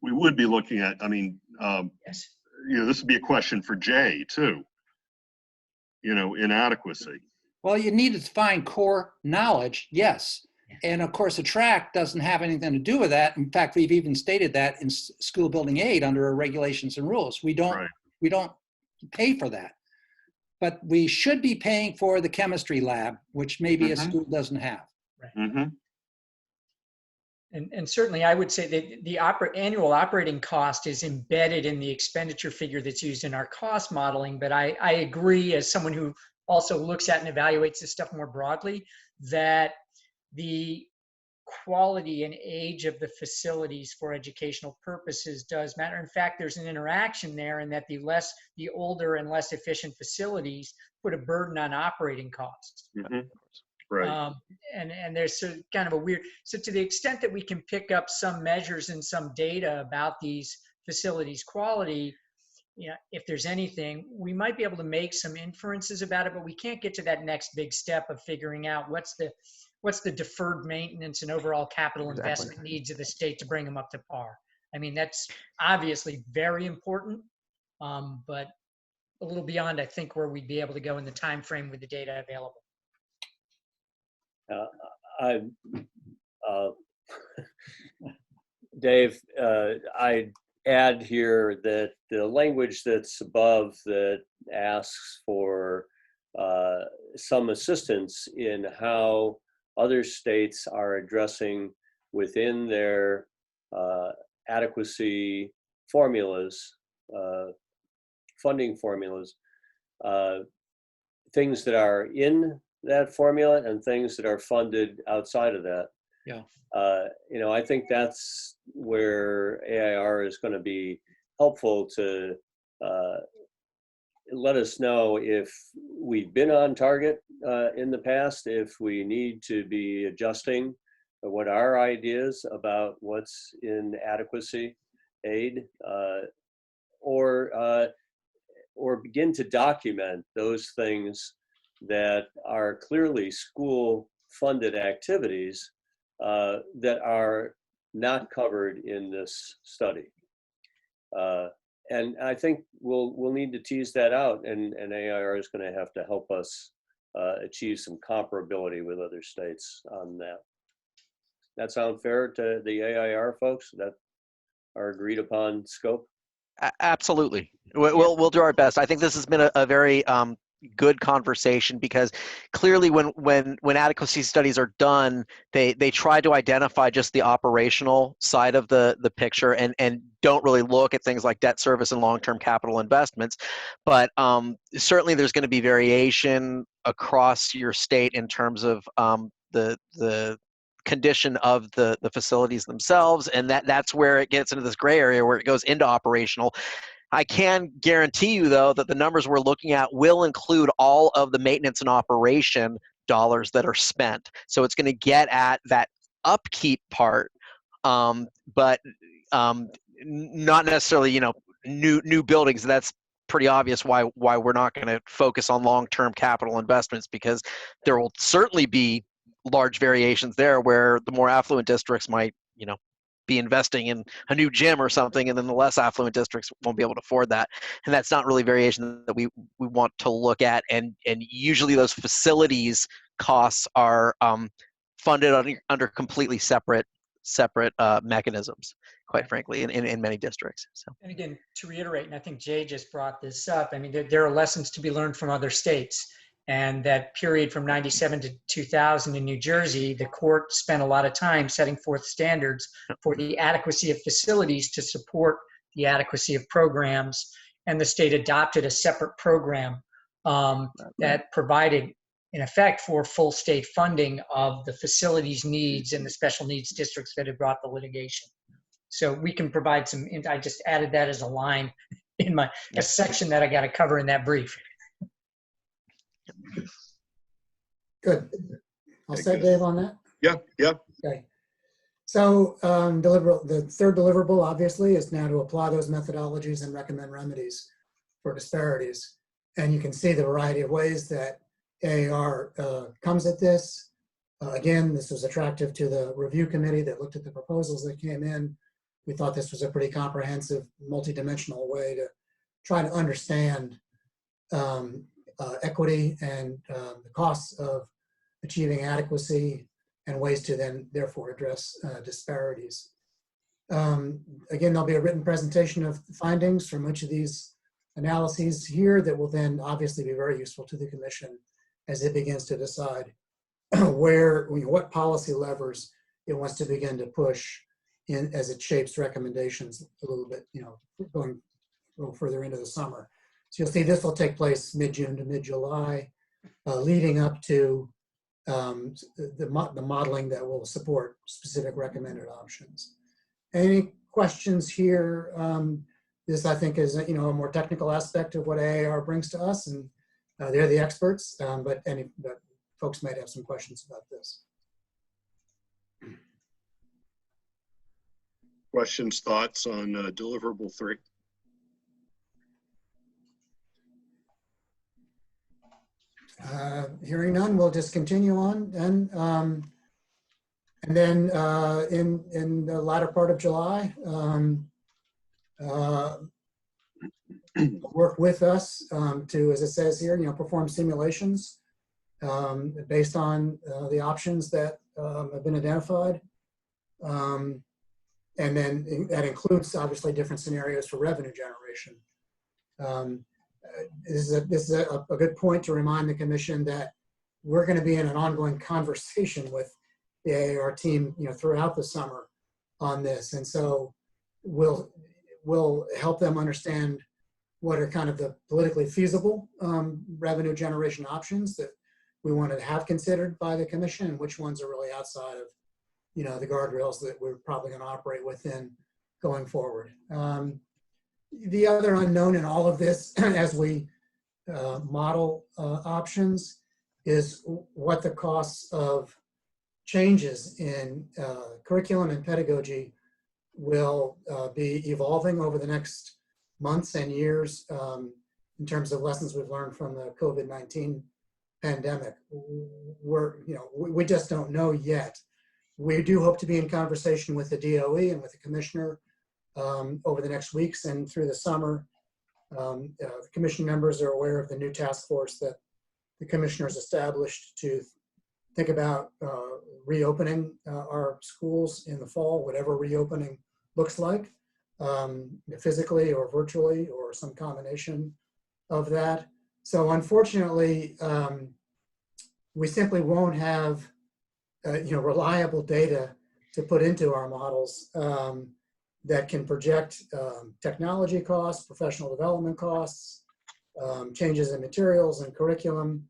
S1: We would be looking at,
S19: Yes.
S1: this would be a question for Jay too, inadequacy.
S2: Well, you need to find core knowledge, yes. And of course, the track doesn't have anything to do with that. In fact, we've even stated that in school building aid under our regulations and rules. We don't pay for that. But we should be paying for the chemistry lab, which maybe a school doesn't have.
S19: Right. And certainly I would say that the annual operating cost is embedded in the expenditure figure that's used in our cost modeling. But I agree, as someone who also looks at and evaluates this stuff more broadly, that the quality and age of the facilities for educational purposes does matter. In fact, there's an interaction there in that the older and less efficient facilities put a burden on operating costs.
S1: Right.
S19: And there's kind of a weird, so to the extent that we can pick up some measures and some data about these facilities' quality, if there's anything, we might be able to make some inferences about it, but we can't get to that next big step of figuring out what's the deferred maintenance and overall capital investment needs of the state to bring them up to par. I mean, that's obviously very important, but a little beyond, I think, where we'd be able to go in the time frame with the data available.
S4: Dave, I add here that the language that's above that asks for some assistance in how other states are addressing within their adequacy formulas, funding formulas, things that are in that formula and things that are funded outside of that.
S2: Yeah.
S4: I think that's where AIR is going to be helpful to let us know if we've been on target in the past, if we need to be adjusting what our ideas about what's in adequacy aid, or begin to document those things that are clearly school-funded activities that are not covered in this study. And I think we'll need to tease that out, and AIR is going to have to help us achieve some comparability with other states on that. That sound fair to the AIR folks that are agreed upon scope?
S7: Absolutely. We'll do our best. I think this has been a very good conversation, because clearly when adequacy studies are done, they try to identify just the operational side of the picture and don't really look at things like debt service and long-term capital investments. But certainly there's going to be variation across your state in terms of the condition of the facilities themselves, and that's where it gets into this gray area where it goes into operational. I can guarantee you, though, that the numbers we're looking at will include all of the maintenance and operation dollars that are spent. So it's going to get at that upkeep part, but not necessarily, new buildings. That's pretty obvious why we're not going to focus on long-term capital investments, because there will certainly be large variations there, where the more affluent districts might, be investing in a new gym or something, and then the less affluent districts won't be able to afford that. And that's not really variation that we want to look at. And usually those facilities costs are funded under completely separate mechanisms, quite frankly, in many districts. So.
S19: And again, to reiterate, and I think Jay just brought this up, I mean, there are lessons to be learned from other states. And that period from 97 to 2000 in New Jersey, the court spent a lot of time setting forth standards for the adequacy of facilities to support the adequacy of programs. And the state adopted a separate program that provided, in effect, for full state funding of the facilities needs and the special needs districts that had brought the litigation. So we can provide some, I just added that as a line in a section that I got to cover in that brief.
S17: Good. I'll set Dave on that.
S1: Yeah.
S17: Okay. So the third deliverable, obviously, is now to apply those methodologies and recommend remedies for disparities. And you can see the variety of ways that AAR comes at this. Again, this was attractive to the review committee that looked at the proposals that came in. We thought this was a pretty comprehensive, multidimensional way to try to understand equity and the costs of achieving adequacy and ways to then therefore address disparities. Again, there'll be a written presentation of the findings from each of these analyses here that will then obviously be very useful to the commission as it begins to decide what policy levers it wants to begin to push in as it shapes recommendations a little bit, going a little further into the summer. So you'll see this will take place mid-June to mid-July, leading up to the modeling that will support specific recommended options. Any questions here? This, I think, is a more technical aspect of what AAR brings to us, and they're the experts, but folks might have some questions about this.
S1: Questions, thoughts on deliverable 3?
S17: Hearing none, we'll just continue on then. And then in the latter part of July, work with us to, as it says here, perform simulations based on the options that have been identified. And then that includes obviously different scenarios for revenue generation. This is a good point to remind the commission that we're going to be in an ongoing conversation with the AAR team, throughout the summer on this, and so we'll help them understand what are kind of the politically feasible revenue generation options that we want to have considered by the commission, and which ones are really outside of the guardrails that we're probably going to operate within going forward. The other unknown in all of this, as we model options, is what the costs of changes in curriculum and pedagogy will be evolving over the next months and years in terms of lessons we've learned from the COVID-19 pandemic. We just don't know yet. We do hope to be in conversation with the DOE and with the commissioner over the next weeks and through the summer. The commission members are aware of the new task force that the commissioners established to think about reopening our schools in the fall, whatever reopening looks like, physically or virtually or some combination of that. So unfortunately, we simply won't have reliable data to put into our models that can project technology costs, professional development costs, changes in materials and curriculum.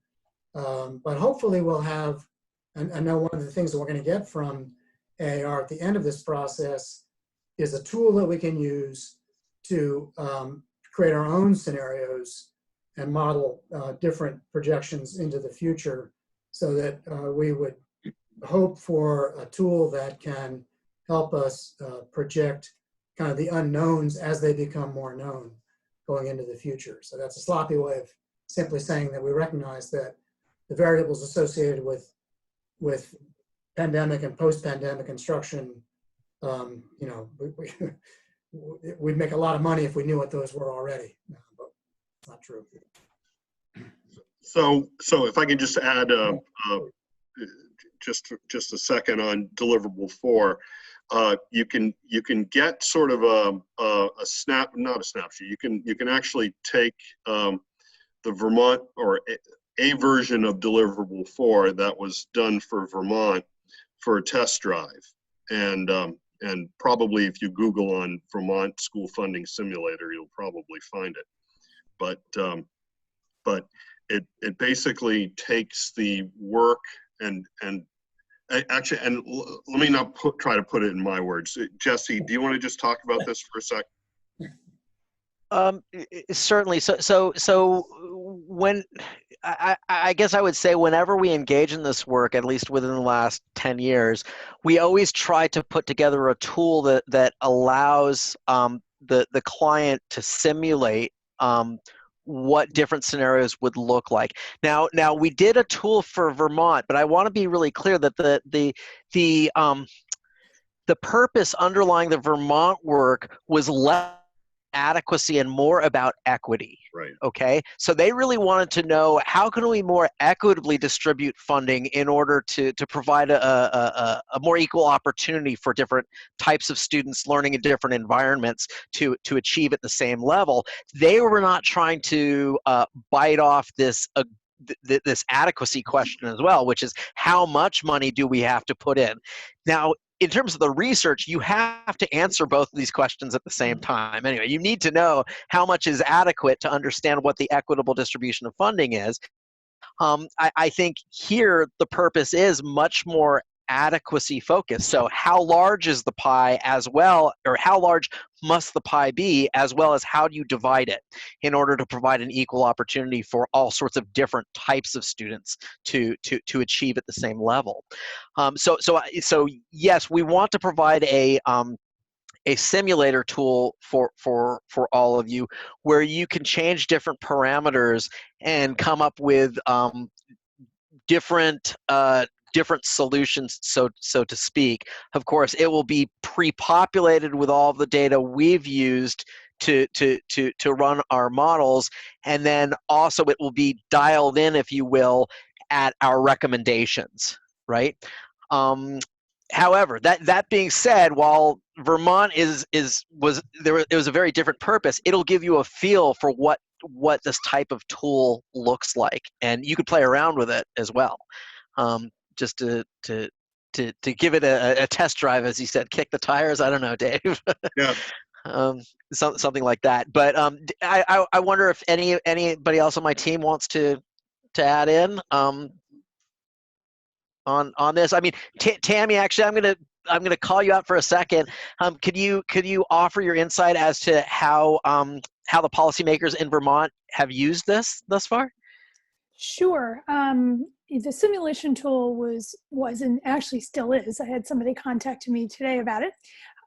S17: But hopefully we'll have, and I know one of the things that we're going to get from AAR at the end of this process is a tool that we can use to create our own scenarios and model different projections into the future, so that we would hope for a tool that can help us project kind of the unknowns as they become more known going into the future. So that's a sloppy way of simply saying that we recognize that the variables associated with with pandemic and post-pandemic instruction, we'd make a lot of money if we knew what those were already, but it's not true.
S1: So if I can just add just a second on deliverable 4, you can get sort of not a snapshot. You can actually take the Vermont or a version of deliverable 4 that was done for Vermont for a test drive, and probably if you Google on Vermont school funding simulator, you'll probably find it. But it basically takes the work and actually, and let me not try to put it in my words. Jesse, do you want to just talk about this for a sec?
S7: Certainly. So when I guess I would say whenever we engage in this work, at least within the last 10 years, we always try to put together a tool that allows the client to simulate what different scenarios would look like. Now we did a tool for Vermont, but I want to be really clear that the purpose underlying the Vermont work was less adequacy and more about equity.
S1: Right.
S7: Okay. So they really wanted to know, how can we more equitably distribute funding in order to provide a more equal opportunity for different types of students learning in different environments to achieve at the same level. They were not trying to bite off this adequacy question as well, which is how much money do we have to put in? Now, in terms of the research, you have to answer both of these questions at the same time. Anyway, you need to know how much is adequate to understand what the equitable distribution of funding is. I think here the purpose is much more adequacy focused. So how large is the pie as well, or how large must the pie be, as well as how do you divide it in order to provide an equal opportunity for all sorts of different types of students to achieve at the same level. So yes, we want to provide a simulator tool for all of you, where you can change different parameters and come up with different solutions, so to speak. Of course, it will be pre-populated with all of the data we've used to run our models, and then also it will be dialed in, if you will, at our recommendations, right? However, that being said, while Vermont was a very different purpose, it'll give you a feel for what this type of tool looks like, and you could play around with it as well, just to give it a test drive, as you said, kick the tires. I don't know, Dave.
S1: Yeah.
S7: Something like that. But I wonder if anybody else on my team wants to add in on this. I mean, Tammy, actually, I'm gonna call you out for a second. Could you offer your insight as to how the policymakers in Vermont have used this thus far?
S20: Sure. The simulation tool was and actually still is. I had somebody contact me today about it.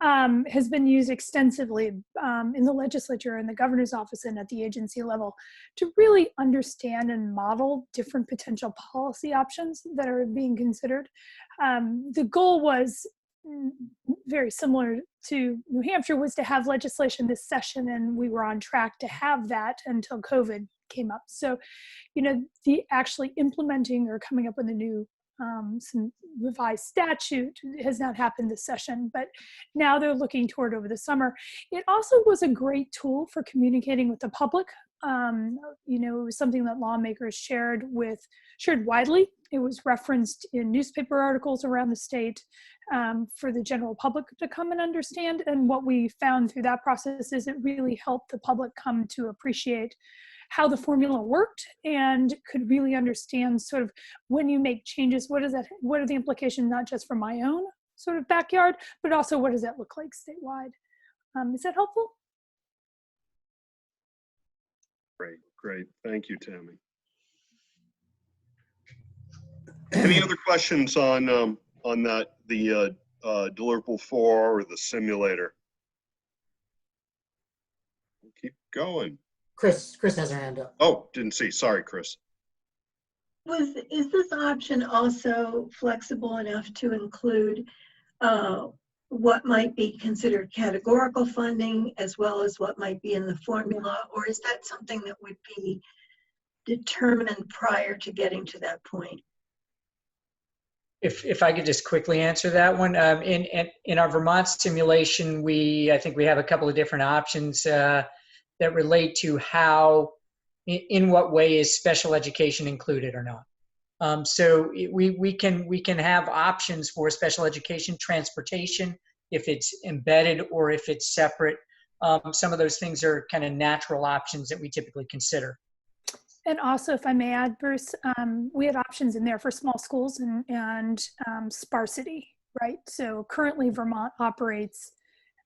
S20: Has been used extensively in the legislature and the governor's office and at the agency level to really understand and model different potential policy options that are being considered. The goal was very similar to New Hampshire, was to have legislation this session, and we were on track to have that until COVID came up. So, the actually implementing or coming up with a new some revised statute has not happened this session, but now they're looking toward over the summer. It also was a great tool for communicating with the public. It was something that lawmakers shared widely. It was referenced in newspaper articles around the state for the general public to come and understand. And what we found through that process is it really helped the public come to appreciate how the formula worked and could really understand sort of when you make changes, what are the implications, not just for my own sort of backyard, but also what does that look like statewide? Is that helpful?
S1: Great. Thank you, Tammy. Any other questions on that, the deliverable 4 or the simulator? Keep going.
S17: Chris has her hand up.
S1: Oh, didn't see. Sorry, Chris.
S14: Is this option also flexible enough to include what might be considered categorical funding as well as what might be in the formula, or is that something that would be determined prior to getting to that point?
S19: If I could just quickly answer that one. In our Vermont simulation, I think we have a couple of different options that relate to how, in what way is special education included or not. So we can have options for special education, transportation, if it's embedded or if it's separate. Some of those things are kind of natural options that we typically consider.
S20: And also, if I may add, Bruce, we had options in there for small schools and sparsity, right? So currently Vermont operates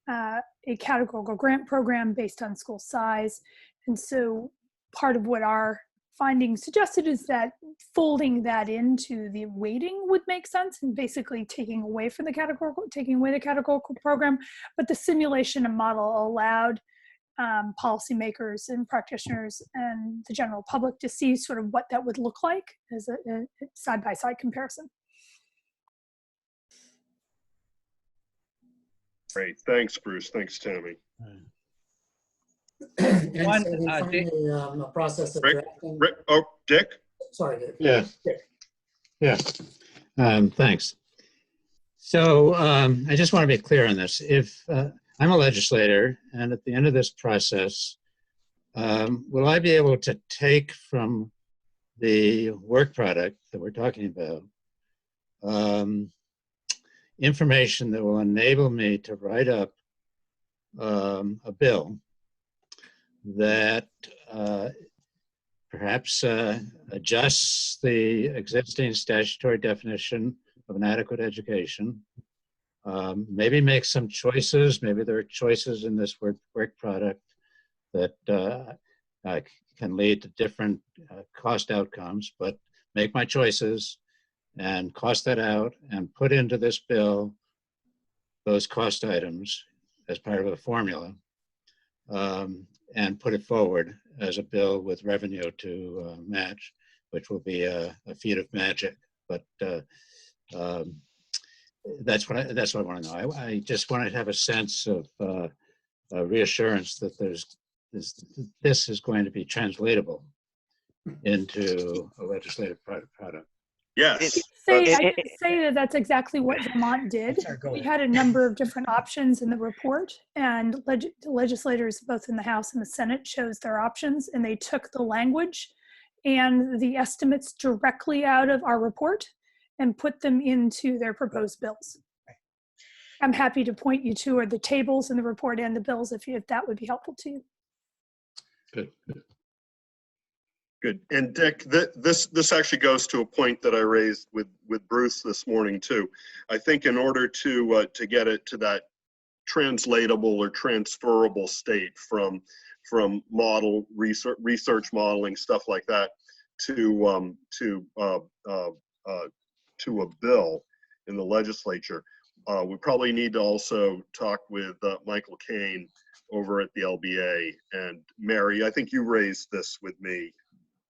S20: a categorical grant program based on school size. And so part of what our findings suggested is that folding that into the weighting would make sense, and basically taking away the categorical program. But the simulation and model allowed policymakers and practitioners and the general public to see sort of what that would look like as a side-by-side comparison.
S1: Great, thanks, Bruce. Thanks, Tammy.
S17: And so we finally, a process of drafting.
S1: Dick?
S17: Sorry, Dave.
S9: Yeah. Yeah. Thanks. So I just want to be clear on this. If I'm a legislator, and at the end of this process, will I be able to take from the work product that we're talking about information that will enable me to write up a bill that perhaps adjusts the existing statutory definition of an adequate education, maybe make some choices. Maybe there are choices in this work product that can lead to different cost outcomes, but make my choices and cost that out and put into this bill those cost items as part of a formula, and put it forward as a bill with revenue to match, which will be a feat of magic. But that's what I want to know. I just want to have a sense of reassurance that this is going to be translatable into a legislative product.
S1: Yes.
S20: I can say that that's exactly what Vermont did. We had a number of different options in the report, and legislators both in the House and the Senate chose their options, and they took the language and the estimates directly out of our report and put them into their proposed bills. I'm happy to point you to the tables in the report and the bills if that would be helpful to you.
S9: Good.
S1: Good. And Dick, this actually goes to a point that I raised with Bruce this morning too. I think in order to get it to that translatable or transferable state from model research modeling, stuff like that, to a bill in the legislature, we probably need to also talk with Michael Kane over at the LBA. And Mary, I think you raised this with me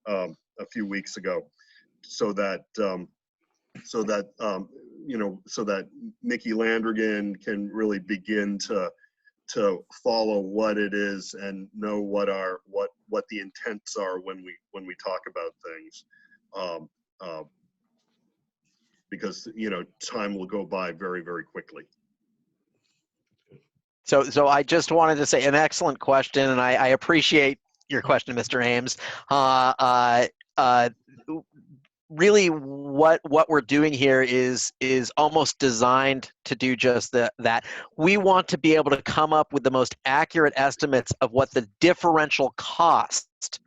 S1: a few weeks ago, so that Nikki Landrigan can really begin to follow what it is and know what the intents are when we talk about things, because time will go by very, very quickly.
S7: So I just wanted to say an excellent question, and I appreciate your question, Mr. Ames. Really, what we're doing here is almost designed to do just that. We want to be able to come up with the most accurate estimates of what the differential cost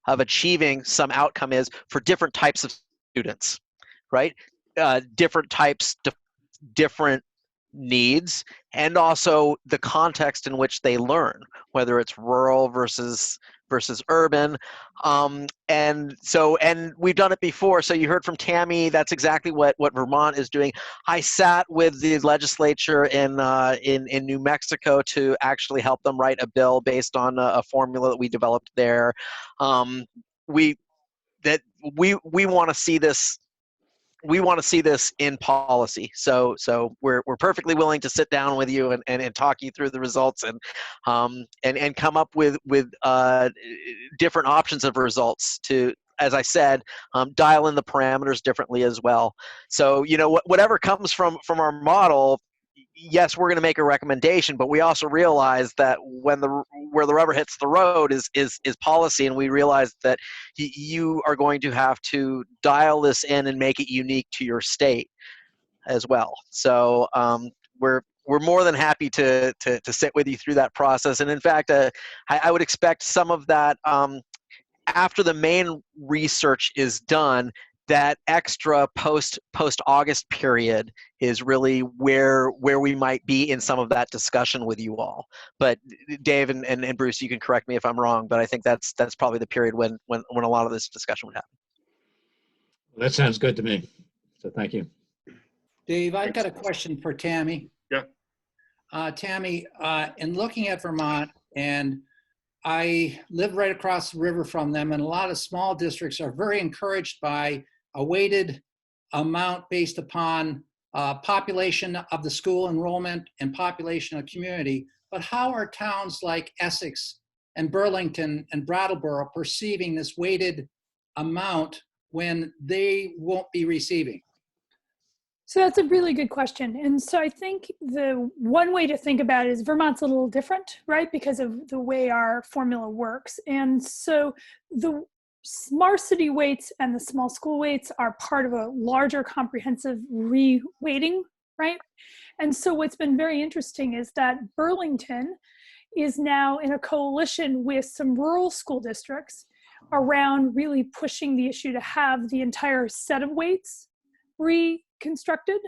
S7: of achieving some outcome is for different types of students, right? Different types, different needs, and also the context in which they learn, whether it's rural versus urban. And we've done it before. So you heard from Tammy, that's exactly what Vermont is doing. I sat with the legislature in New Mexico to actually help them write a bill based on a formula that we developed there. that we want to see this. We want to see this in policy. So we're perfectly willing to sit down with you and talk you through the results and come up with different options of results to, as I said, dial in the parameters differently as well. So, you know, whatever comes from our model, yes, we're going to make a recommendation, but we also realize that where the rubber hits the road is policy, and we realize that you are going to have to dial this in and make it unique to your state as well. So we're more than happy to sit with you through that process. And in fact, I would expect some of that after the main research is done. That extra post-August period is really where we might be in some of that discussion with you all. But Dave and Bruce, you can correct me if I'm wrong, but I think that's probably the period when a lot of this discussion would happen.
S9: Well, that sounds good to me. So thank you.
S2: Dave, I've got a question for Tammy.
S1: Yeah.
S2: Tammy, in looking at Vermont, and I live right across the river from them, and a lot of small districts are very encouraged by a weighted amount based upon population of the school enrollment and population of community. But how are towns like Essex and Burlington and Brattleboro perceiving this weighted amount when they won't be receiving?
S20: So that's a really good question. And so I think the one way to think about it is Vermont's a little different, right? Because of the way our formula works. And so the smart city weights and the small school weights are part of a larger comprehensive re-weighting, right? And so what's been very interesting is that Burlington is now in a coalition with some rural school districts around really pushing the issue to have the entire set of weights reconstructed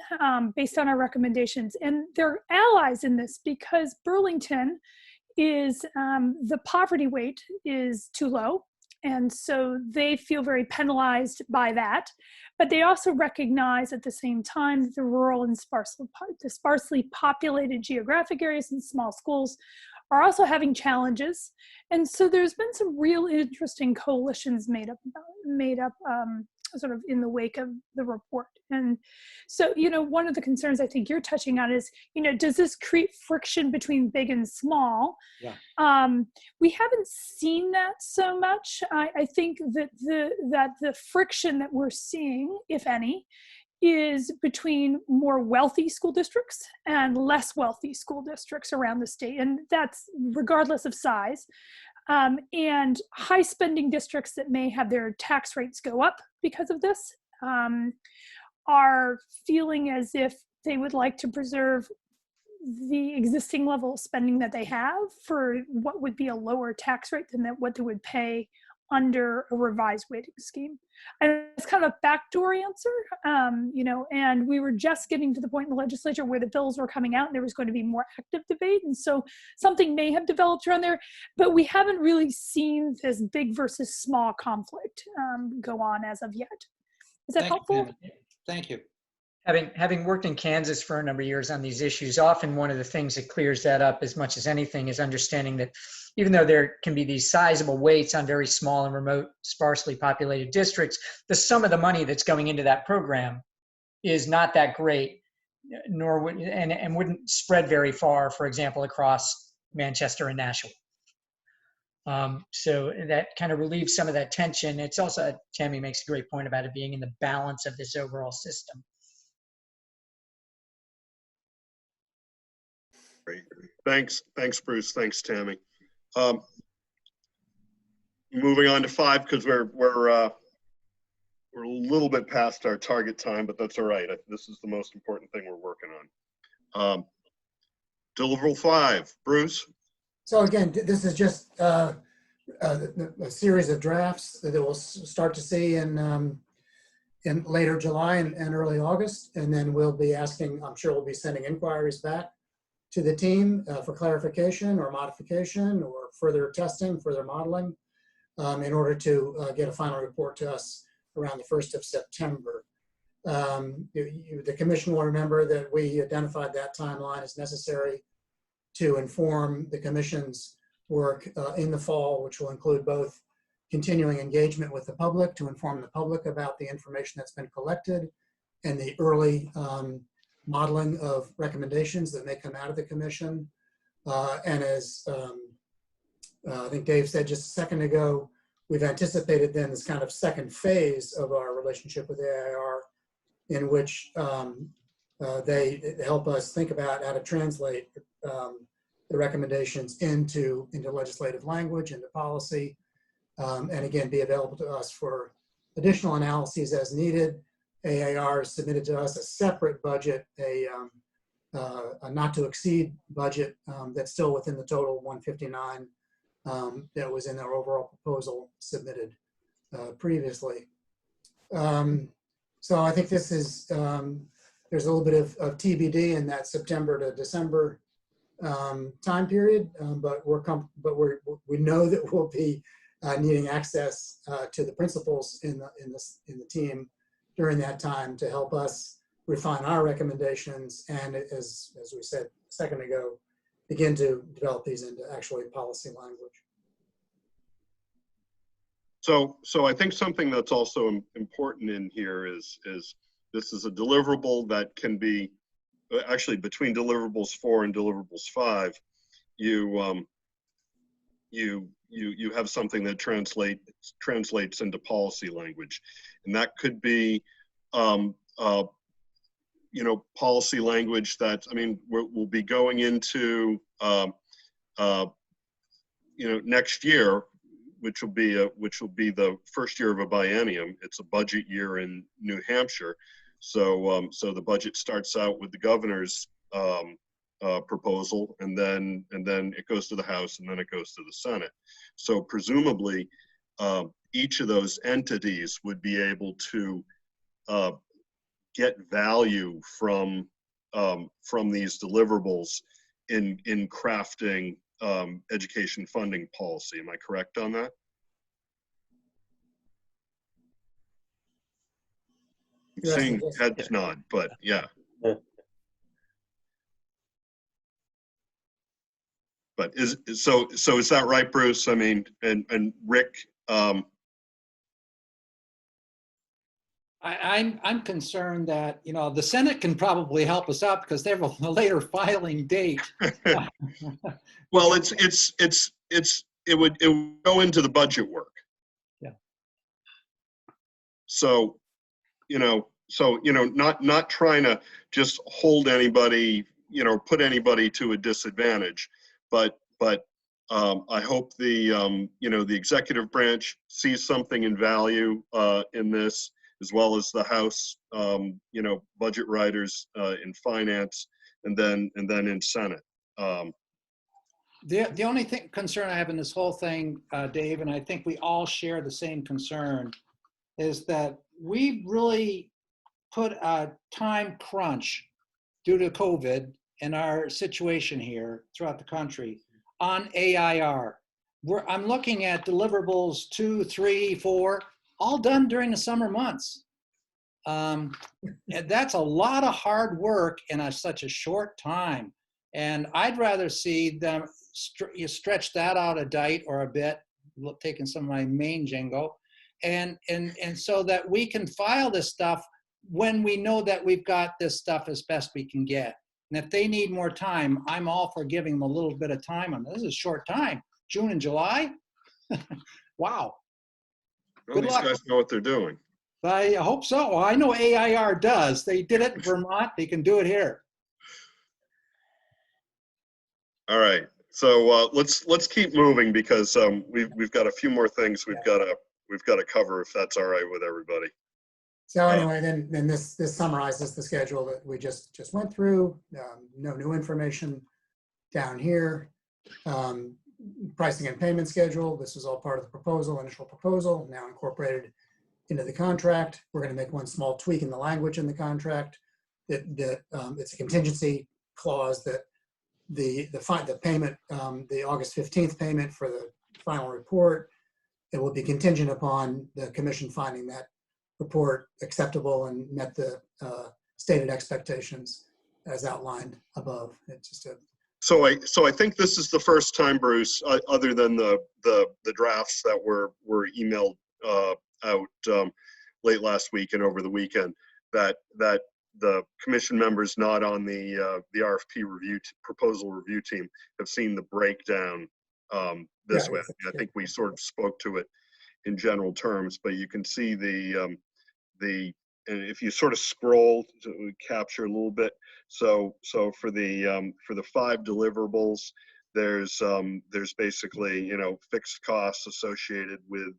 S20: based on our recommendations. And they're allies in this because Burlington is, the poverty weight is too low. And so they feel very penalized by that. But they also recognize at the same time that the rural and sparsely populated geographic areas and small schools are also having challenges. And so there's been some real interesting coalitions made up sort of in the wake of the report. And so, you know, one of the concerns I think you're touching on is, you know, does this create friction between big and small?
S2: Yeah.
S20: We haven't seen that so much. I think that the friction that we're seeing, if any, is between more wealthy school districts and less wealthy school districts around the state. And that's regardless of size. And high spending districts that may have their tax rates go up because of this are feeling as if they would like to preserve the existing level of spending that they have for what would be a lower tax rate than what they would pay under a revised weighting scheme. And it's kind of a backdoor answer, you know, and we were just getting to the point in the legislature where the bills were coming out and there was going to be more active debate. And so something may have developed around there, but we haven't really seen this big versus small conflict go on as of yet. Is that helpful?
S2: Thank you.
S19: Having worked in Kansas for a number of years on these issues, often one of the things that clears that up as much as anything is understanding that even though there can be these sizable weights on very small and remote, sparsely populated districts, the sum of the money that's going into that program is not that great, nor would and wouldn't spread very far, for example, across Manchester and Nashua. So that kind of relieves some of that tension. It's also, Tammy makes a great point about it being in the balance of this overall system.
S1: Great. Thanks, Bruce. Thanks, Tammy. Moving on to 5 because we're a little bit past our target time, but that's all right. This is the most important thing we're working on. Deliverable 5, Bruce.
S17: So again, this is just a series of drafts that we'll start to see in later July and early August, and then we'll be asking. I'm sure we'll be sending inquiries back to the team for clarification or modification or further testing, further modeling, in order to get a final report to us around the 1st of September. The commission will remember that we identified that timeline as necessary to inform the commission's work in the fall, which will include both continuing engagement with the public to inform the public about the information that's been collected and the early modeling of recommendations that may come out of the commission. And as I think Dave said just a second ago, we've anticipated then this kind of second phase of our relationship with AIR, in which they help us think about how to translate the recommendations into legislative language, into policy, and again, be available to us for additional analyses as needed. AIR submitted to us a separate budget, a not to exceed budget that's still within the total 159 that was in their overall proposal submitted previously. So I think this is, there's a little bit of TBD in that September to December time period, but we know that we'll be needing access to the principals in the team during that time to help us refine our recommendations, and as we said a second ago, begin to develop these into actually policy language.
S1: So I think something that's also important in here is this is a deliverable that can be actually between deliverables 4 and deliverables 5. You have something that translates into policy language, and that could be policy language that, I mean, we'll be going into next year, which will be the first year of a biennium. It's a budget year in New Hampshire, so the budget starts out with the governor's proposal, and then it goes to the House, and then it goes to the Senate. So presumably, each of those entities would be able to get value from these deliverables in crafting education funding policy. Am I correct on that? I'm seeing heads nod, but yeah. But is that right, Bruce? I mean, and Rick.
S2: I'm concerned that the Senate can probably help us out because they have a later filing date.
S1: Well, it would go into the budget work.
S2: Yeah.
S1: So not trying to just hold anybody, put anybody to a disadvantage, but I hope the the executive branch sees something in value in this, as well as the House, budget writers in finance, and then in Senate.
S2: The only concern I have in this whole thing, Dave, and I think we all share the same concern, is that we really put a time crunch due to COVID and our situation here throughout the country on AIR. I'm looking at deliverables 2, 3, 4, all done during the summer months. And that's a lot of hard work in such a short time. And I'd rather see them stretch that out a dite or a bit, taking some of my main jingo, and so that we can file this stuff when we know that we've got this stuff as best we can get. And if they need more time, I'm all for giving them a little bit of time on this. This is a short time, June and July. Wow.
S1: Well, these guys know what they're doing.
S2: I hope so. I know AIR does. They did it in Vermont. They can do it here.
S1: All right. So let's keep moving, because we've got a few more things we've got to cover, if that's all right with everybody.
S17: So anyway, then this summarizes the schedule that we just went through. No new information down here. Pricing and payment schedule. This was all part of the proposal, initial proposal, now incorporated into the contract. We're going to make one small tweak in the language in the contract. That it's a contingency clause that the payment, the August 15th payment for the final report, it will be contingent upon the commission finding that report acceptable and met the stated expectations as outlined above. It's just
S1: So I think this is the first time, Bruce, other than the drafts that were emailed out late last week and over the weekend, that the commission members not on the RFP proposal review team have seen the breakdown this way. I think we sort of spoke to it in general terms, but you can see and if you sort of scroll to capture a little bit, so for the 5 deliverables, there's basically fixed costs associated with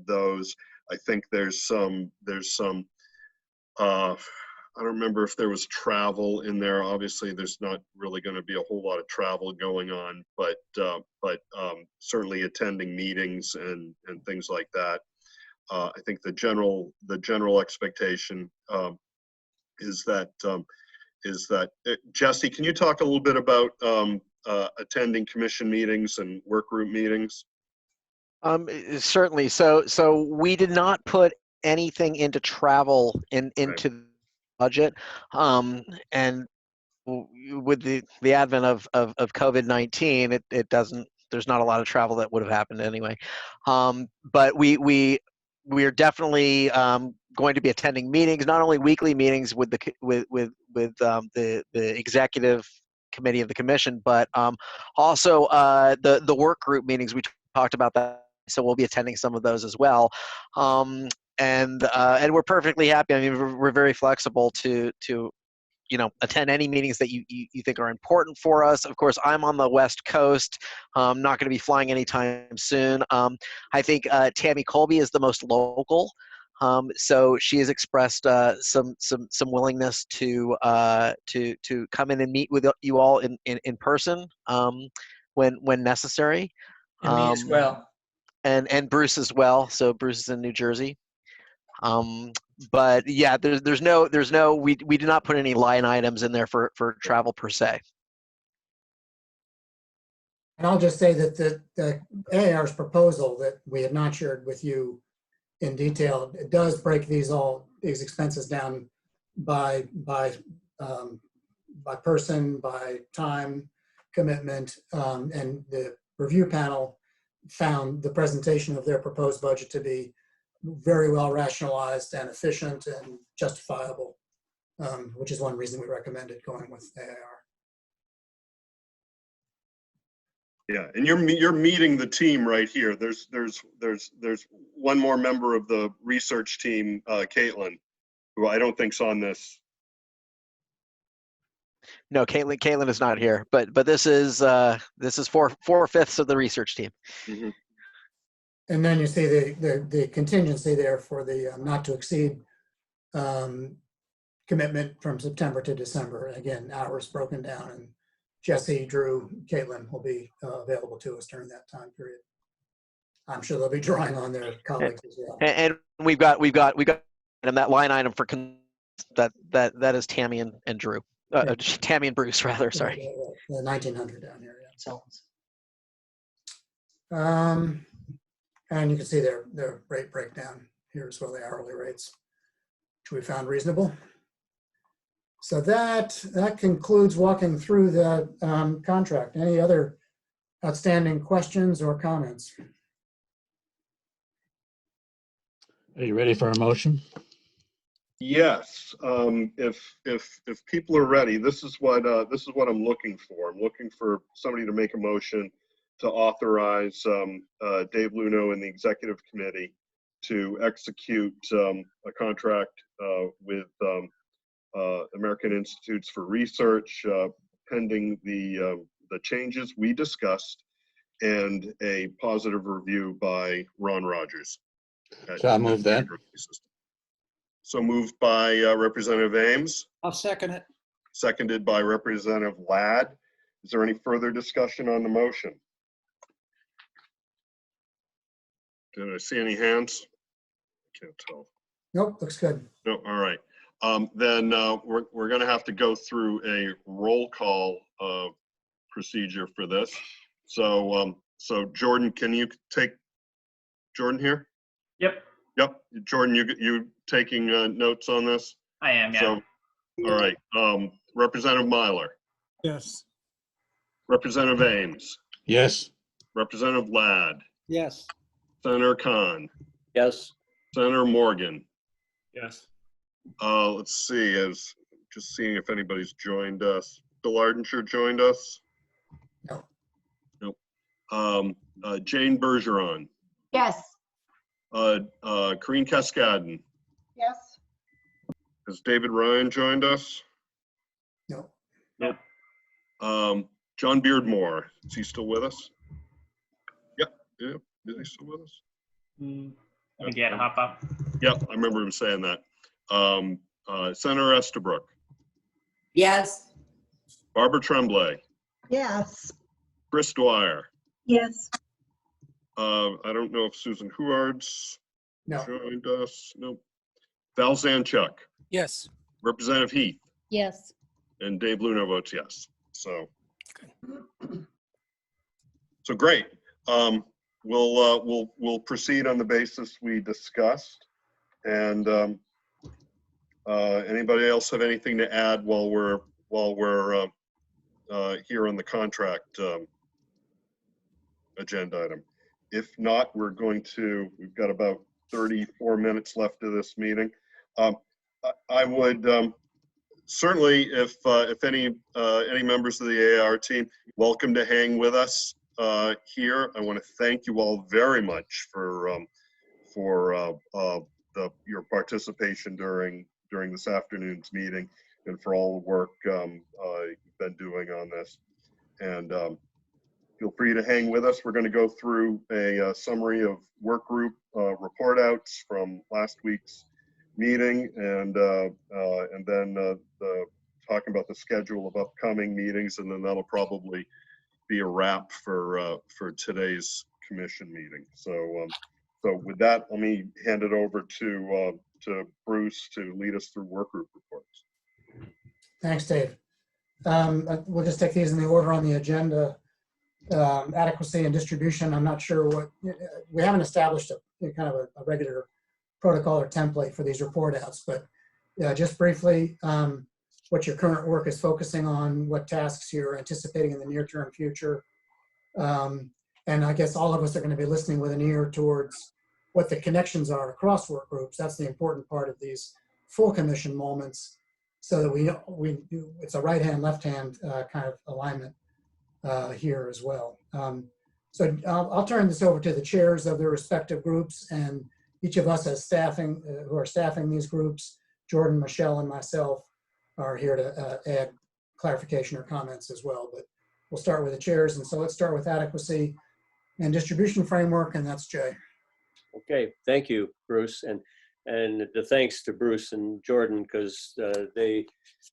S1: those. I think there's some I don't remember if there was travel in there. Obviously, there's not really going to be a whole lot of travel going on, but certainly attending meetings and things like that. I think the general expectation is that Jesse, can you talk a little bit about attending commission meetings and work group meetings?
S7: Certainly. So we did not put anything into travel into the budget, and with the advent of COVID-19, it doesn't. There's not a lot of travel that would have happened anyway. But we are definitely going to be attending meetings, not only weekly meetings with the executive committee of the commission, but also the work group meetings. We talked about that, so we'll be attending some of those as well. And we're perfectly happy. I mean, we're very flexible to attend any meetings that you think are important for us. Of course, I'm on the West Coast. I'm not going to be flying anytime soon. I think Tammy Colby is the most local. So she has expressed some willingness to come in and meet with you all in person when necessary.
S19: And me as well.
S7: And Bruce as well. So Bruce is in New Jersey. But yeah, there's no we do not put any line items in there for travel per se.
S17: And I'll just say that the AAR's proposal that we have not shared with you in detail, it does break these expenses down by person, by time commitment, and the review panel found the presentation of their proposed budget to be very well rationalized and efficient and justifiable, which is one reason we recommended going with AAR.
S1: Yeah, and you're meeting the team right here. There's one more member of the research team, Caitlin, who I don't think's on this.
S7: No, Caitlin is not here, but this is 4/5 of the research team.
S1: Mm-hmm.
S17: And then you see the contingency there for the not to exceed commitment from September to December. Again, hours broken down, and Jesse, Drew, Caitlin will be available to us during that time period. I'm sure they'll be drawing on their colleagues as well.
S7: And we've got and that line item for that is Tammy and Drew, Tammy and Bruce rather. Sorry.
S17: The 1900 down here. Yeah.
S19: So.
S17: And you can see their rate breakdown here as well, the hourly rates, which we found reasonable. So that concludes walking through the contract. Any other outstanding questions or comments?
S9: Are you ready for a motion?
S1: Yes. If people are ready, this is what I'm looking for. I'm looking for somebody to make a motion to authorize Dave Luno and the executive committee to execute a contract with American Institutes for Research, pending the changes we discussed and a positive review by Ron Rogers.
S9: So I'll move that.
S1: So moved by Representative Ames.
S2: I'll second it.
S1: Seconded by Representative Ladd. Is there any further discussion on the motion? Did I see any hands? Can't tell.
S17: Nope, looks good.
S1: No, all right. Then we're going to have to go through a roll call procedure for this. So Jordan, can you take Jordan here?
S3: Yep.
S1: Yep. Jordan, you taking notes on this?
S3: I am. Yeah.
S1: So, all right. Representative Myler.
S8: Yes.
S1: Representative Ames,
S9: Yes.
S1: Representative Ladd,
S2: Yes.
S1: Senator Khan,
S4: Yes.
S1: Senator Morgan.
S6: Yes.
S1: Let's see, as just seeing if anybody's joined us. Bill Ardenshire joined us?
S17: No.
S1: Nope. Jane Bergeron,
S10: Yes.
S1: Corinne Cascadin.
S11: Yes.
S1: Has David Ryan joined us?
S17: No.
S1: Nope. John Beardmore, is he still with us? Yep. Yeah. Is he still with us?
S3: I think he had to hop up.
S1: Yep, I remember him saying that. Senator Estabrook,
S12: Yes.
S1: Barbara Tremblay,
S13: Yes.
S1: Chris Dwyer.
S14: Yes.
S1: I don't know if Susan Huard's
S17: No.
S1: joined us. Nope. Val Zanchuk,
S15: Yes.
S1: Representative Heath,
S22: Yes.
S1: and Dave Luna votes yes. So great. We'll proceed on the basis we discussed. And anybody else have anything to add while we're here on the contract agenda item? If not, we've got about 34 minutes left of this meeting. I would certainly, if any members of the AR team, welcome to hang with us here. I want to thank you all very much for your participation during this afternoon's meeting and for all the work you've been doing on this. And feel free to hang with us. We're going to go through a summary of work group report outs from last week's meeting, and then talking about the schedule of upcoming meetings, and then that'll probably be a wrap for today's commission meeting. So with that, let me hand it over to Bruce to lead us through work group reports.
S17: Thanks, Dave. We'll just take these in the order on the agenda. Adequacy and distribution, I'm not sure what, we haven't established a kind of a regular protocol or template for these report outs, but just briefly, what your current work is focusing on, what tasks you're anticipating in the near-term future. And I guess all of us are going to be listening with an ear towards what the connections are across work groups. That's the important part of these full commission moments, so that it's a right-hand, left-hand kind of alignment here as well. So I'll turn this over to the chairs of their respective groups, and each of us as staffing, who are staffing these groups, Jordan, Michelle, and myself are here to add clarification or comments as well. But we'll start with the chairs, and so let's start with adequacy and distribution framework, and that's Jay.
S4: Okay, thank you, Bruce, and the thanks to Bruce and Jordan, because they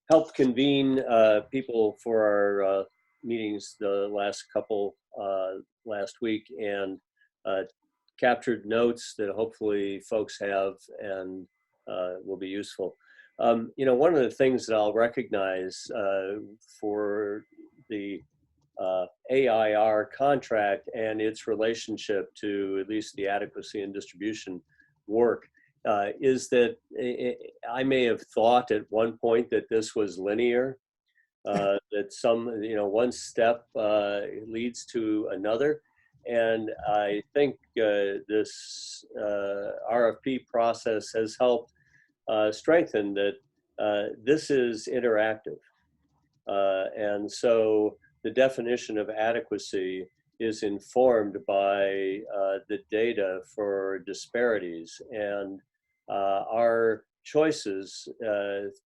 S4: helped convene people for our meetings the last week, and captured notes that hopefully folks have and will be useful. One of the things that I'll recognize for the AIR contract and its relationship to at least the adequacy and distribution work is that I may have thought at one point that this was linear, that one step leads to another. And I think this RFP process has helped strengthen that this is interactive. And so the definition of adequacy is informed by the data for disparities, and our choices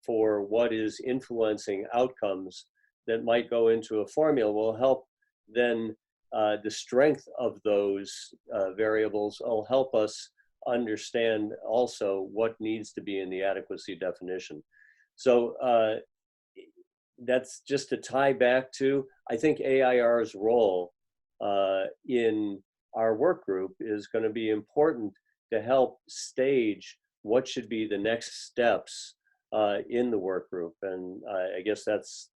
S4: for what is influencing outcomes that might go into a formula will help then the strength of those variables will help us understand also what needs to be in the adequacy definition. So that's just to tie back to, I think AIR's role in our work group is going to be important to help stage what should be the next steps in the work group. And I guess that's,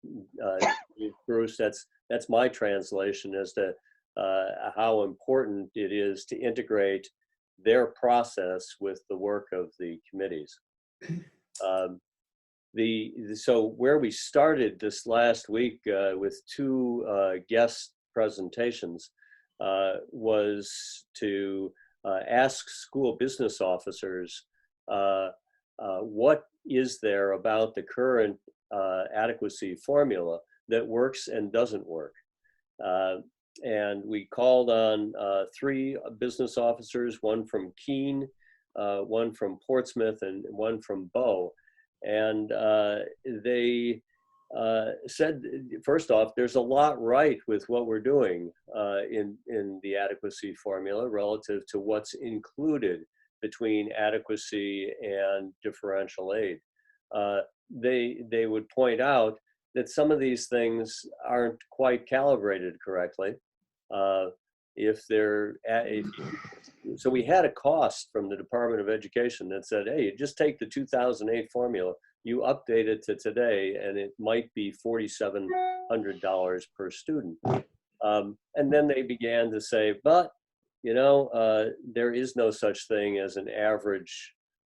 S4: Bruce, that's my translation as to how important it is to integrate their process with the work of the committees. So where we started this last week with two guest presentations was to ask school business officers what is there about the current adequacy formula that works and doesn't work. And we called on three business officers, one from Keene, one from Portsmouth, and one from Bow. And they said, first off, there's a lot right with what we're doing in the adequacy formula relative to what's included between adequacy and differential aid. They would point out that some of these things aren't quite calibrated correctly. So we had a cost from the Department of Education that said, hey, just take the 2008 formula, you update it to today, and it might be $4,700 per student. And then they began to say, but, you know, there is no such thing as an average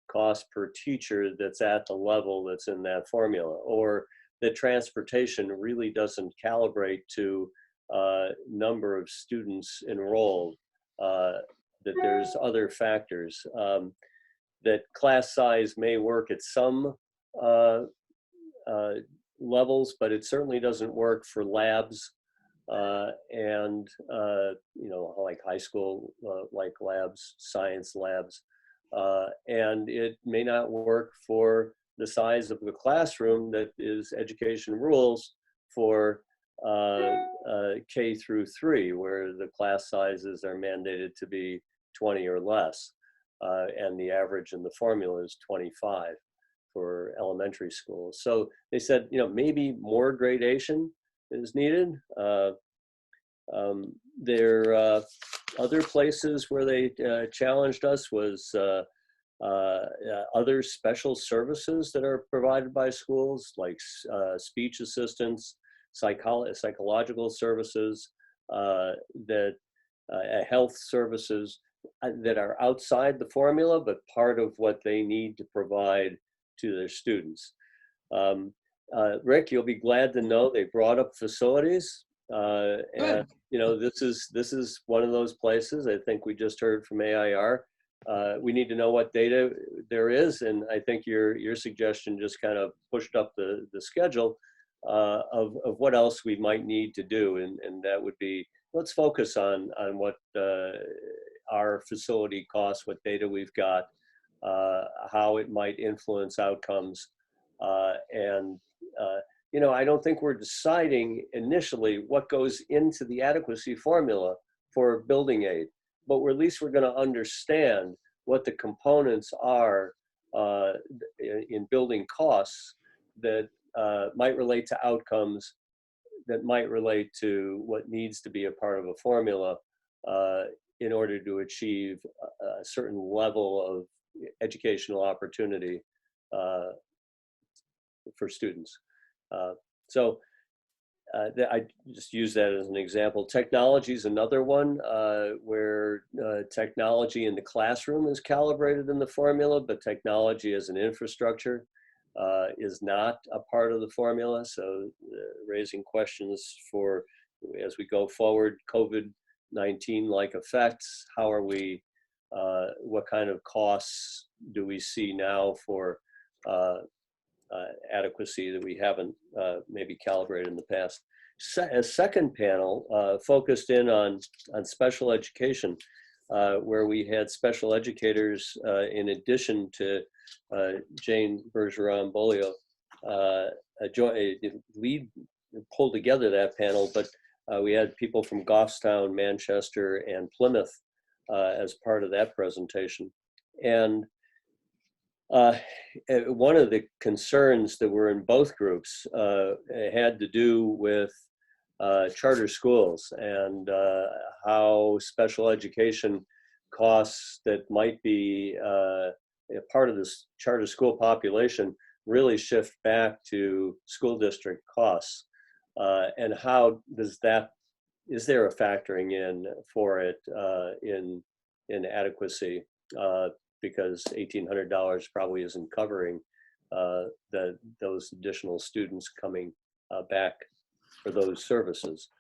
S4: cost per teacher that's at the level that's in that formula, or that transportation really doesn't calibrate to number of students enrolled, that there's other factors, that class size may work at some levels, but it certainly doesn't work for labs and, you know, like high school, like labs, science labs, and it may not work for the size of the classroom that is education rules for K through 3, where the class sizes are mandated to be 20 or less, and the average in the formula is 25 for elementary schools. So they said, you know, maybe more gradation is needed. There are other places where they challenged us was other special services that are provided by schools, like speech assistance, psychological services, health services that are outside the formula, but part of what they need to provide to their students. Rick, you'll be glad to know they brought up facilities. And you know, this is one of those places. I think we just heard from AIR. We need to know what data there is, and I think your suggestion just kind of pushed up the schedule of what else we might need to do, and that would be, let's focus on what our facility costs, what data we've got, how it might influence outcomes, and you know, I don't think we're deciding initially what goes into the adequacy formula for building aid, but at least we're going to understand what the components are in building costs that might relate to outcomes, that might relate to what needs to be a part of a formula in order to achieve a certain level of educational opportunity for students. So I just use that as an example. Technology is another one where technology in the classroom is calibrated in the formula, but technology as an infrastructure is not a part of the formula. So raising questions for, as we go forward, COVID-19 like effects, how are we, what kind of costs do we see now for adequacy that we haven't maybe calibrated in the past. A second panel focused in on special education, where we had special educators in addition to Jane Bergeron-Bolio pulled together that panel, but we had people from Goffstown, Manchester, and Plymouth as part of that presentation. And one of the concerns that were in both groups had to do with charter schools and how special education costs that might be a part of this charter school population really shift back to school district costs. And how does that, is there a factoring in for it in adequacy? Because $1,800 probably isn't covering those additional students coming back for those services.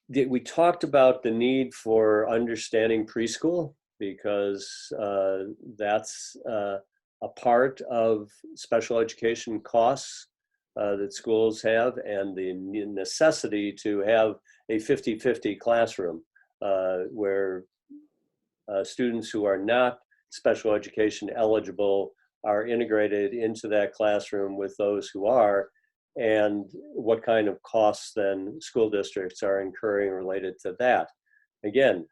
S4: We talked about the need for understanding preschool, because that's a part of special education costs that schools have, and the necessity to have a 50-50 classroom where students who are not special education eligible are integrated into that classroom with those who are, and what kind of costs then school districts are incurring related to that. Again,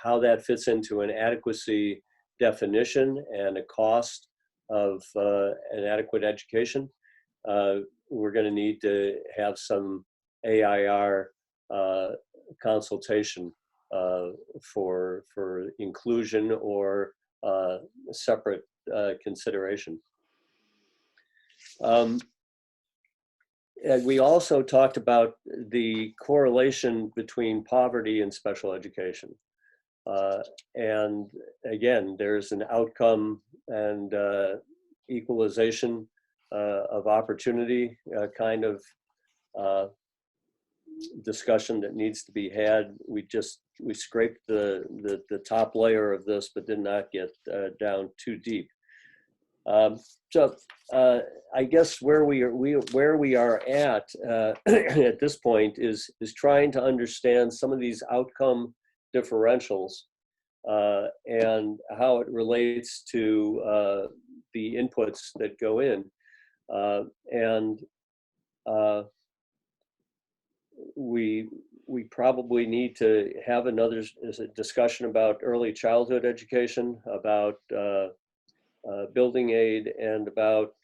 S4: how that fits into an adequacy definition and a cost of an adequate education, we're going to need to have some AIR consultation for inclusion or separate consideration. And we also talked about the correlation between poverty and special education. And again, there's an outcome and equalization of opportunity kind of discussion that needs to be had. We scraped the top layer of this, but did not get down too deep. So I guess where we are at at this point is trying to understand some of these outcome differentials and how it relates to the inputs that go in, and we probably need to have another discussion about early childhood education, about building aid, and about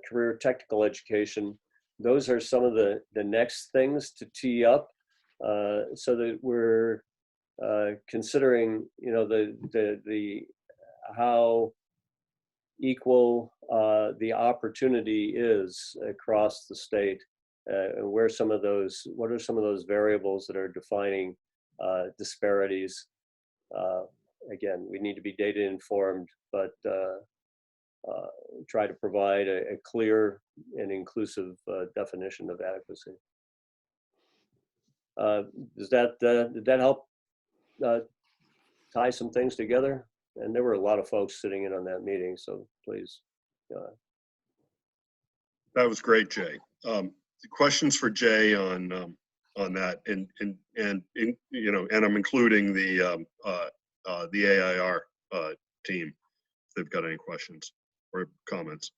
S4: career technical education. Those are some of the next things to tee up, so that we're considering, you know, the how equal the opportunity is across the state, and what are some of those variables that are defining disparities. Again, we need to be data informed, but try to provide a clear and inclusive definition of adequacy. Did that help tie some things together? And there were a lot of folks sitting in on that meeting, so please.
S1: That was great, Jay. Questions for Jay on that, and you know, and I'm including the AIR team if they've got any questions or comments.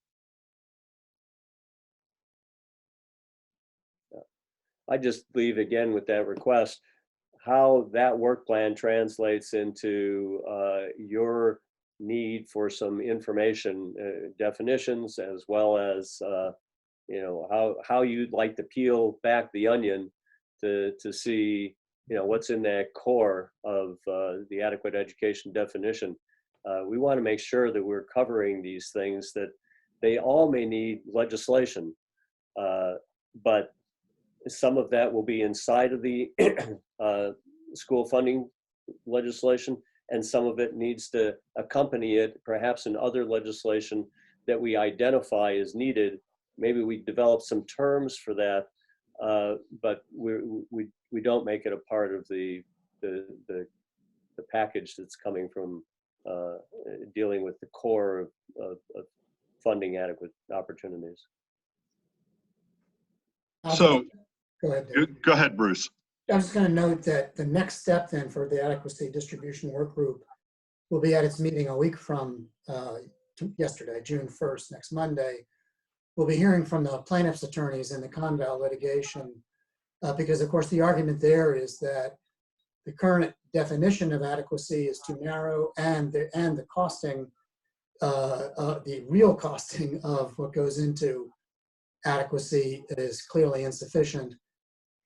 S4: I just leave again with that request, how that work plan translates into your need for some information, definitions, as well as you know, how you'd like to peel back the onion to see, you know, what's in that core of the adequate education definition. We want to make sure that we're covering these things, that they all may need legislation, but some of that will be inside of the school funding legislation, and some of it needs to accompany it, perhaps in other legislation that we identify as needed. Maybe we develop some terms for that, but we don't make it a part of the package that's coming from dealing with the core of funding adequate opportunities.
S1: So,
S17: go ahead, Dave.
S1: Go ahead, Bruce.
S17: I'm just going to note that the next step then for the adequacy distribution work group will be at its meeting a week from yesterday, June 1st, next Monday. We'll be hearing from the plaintiff's attorneys in the Conval litigation, because of course the argument there is that the current definition of adequacy is too narrow, and the costing, the real costing of what goes into adequacy is clearly insufficient.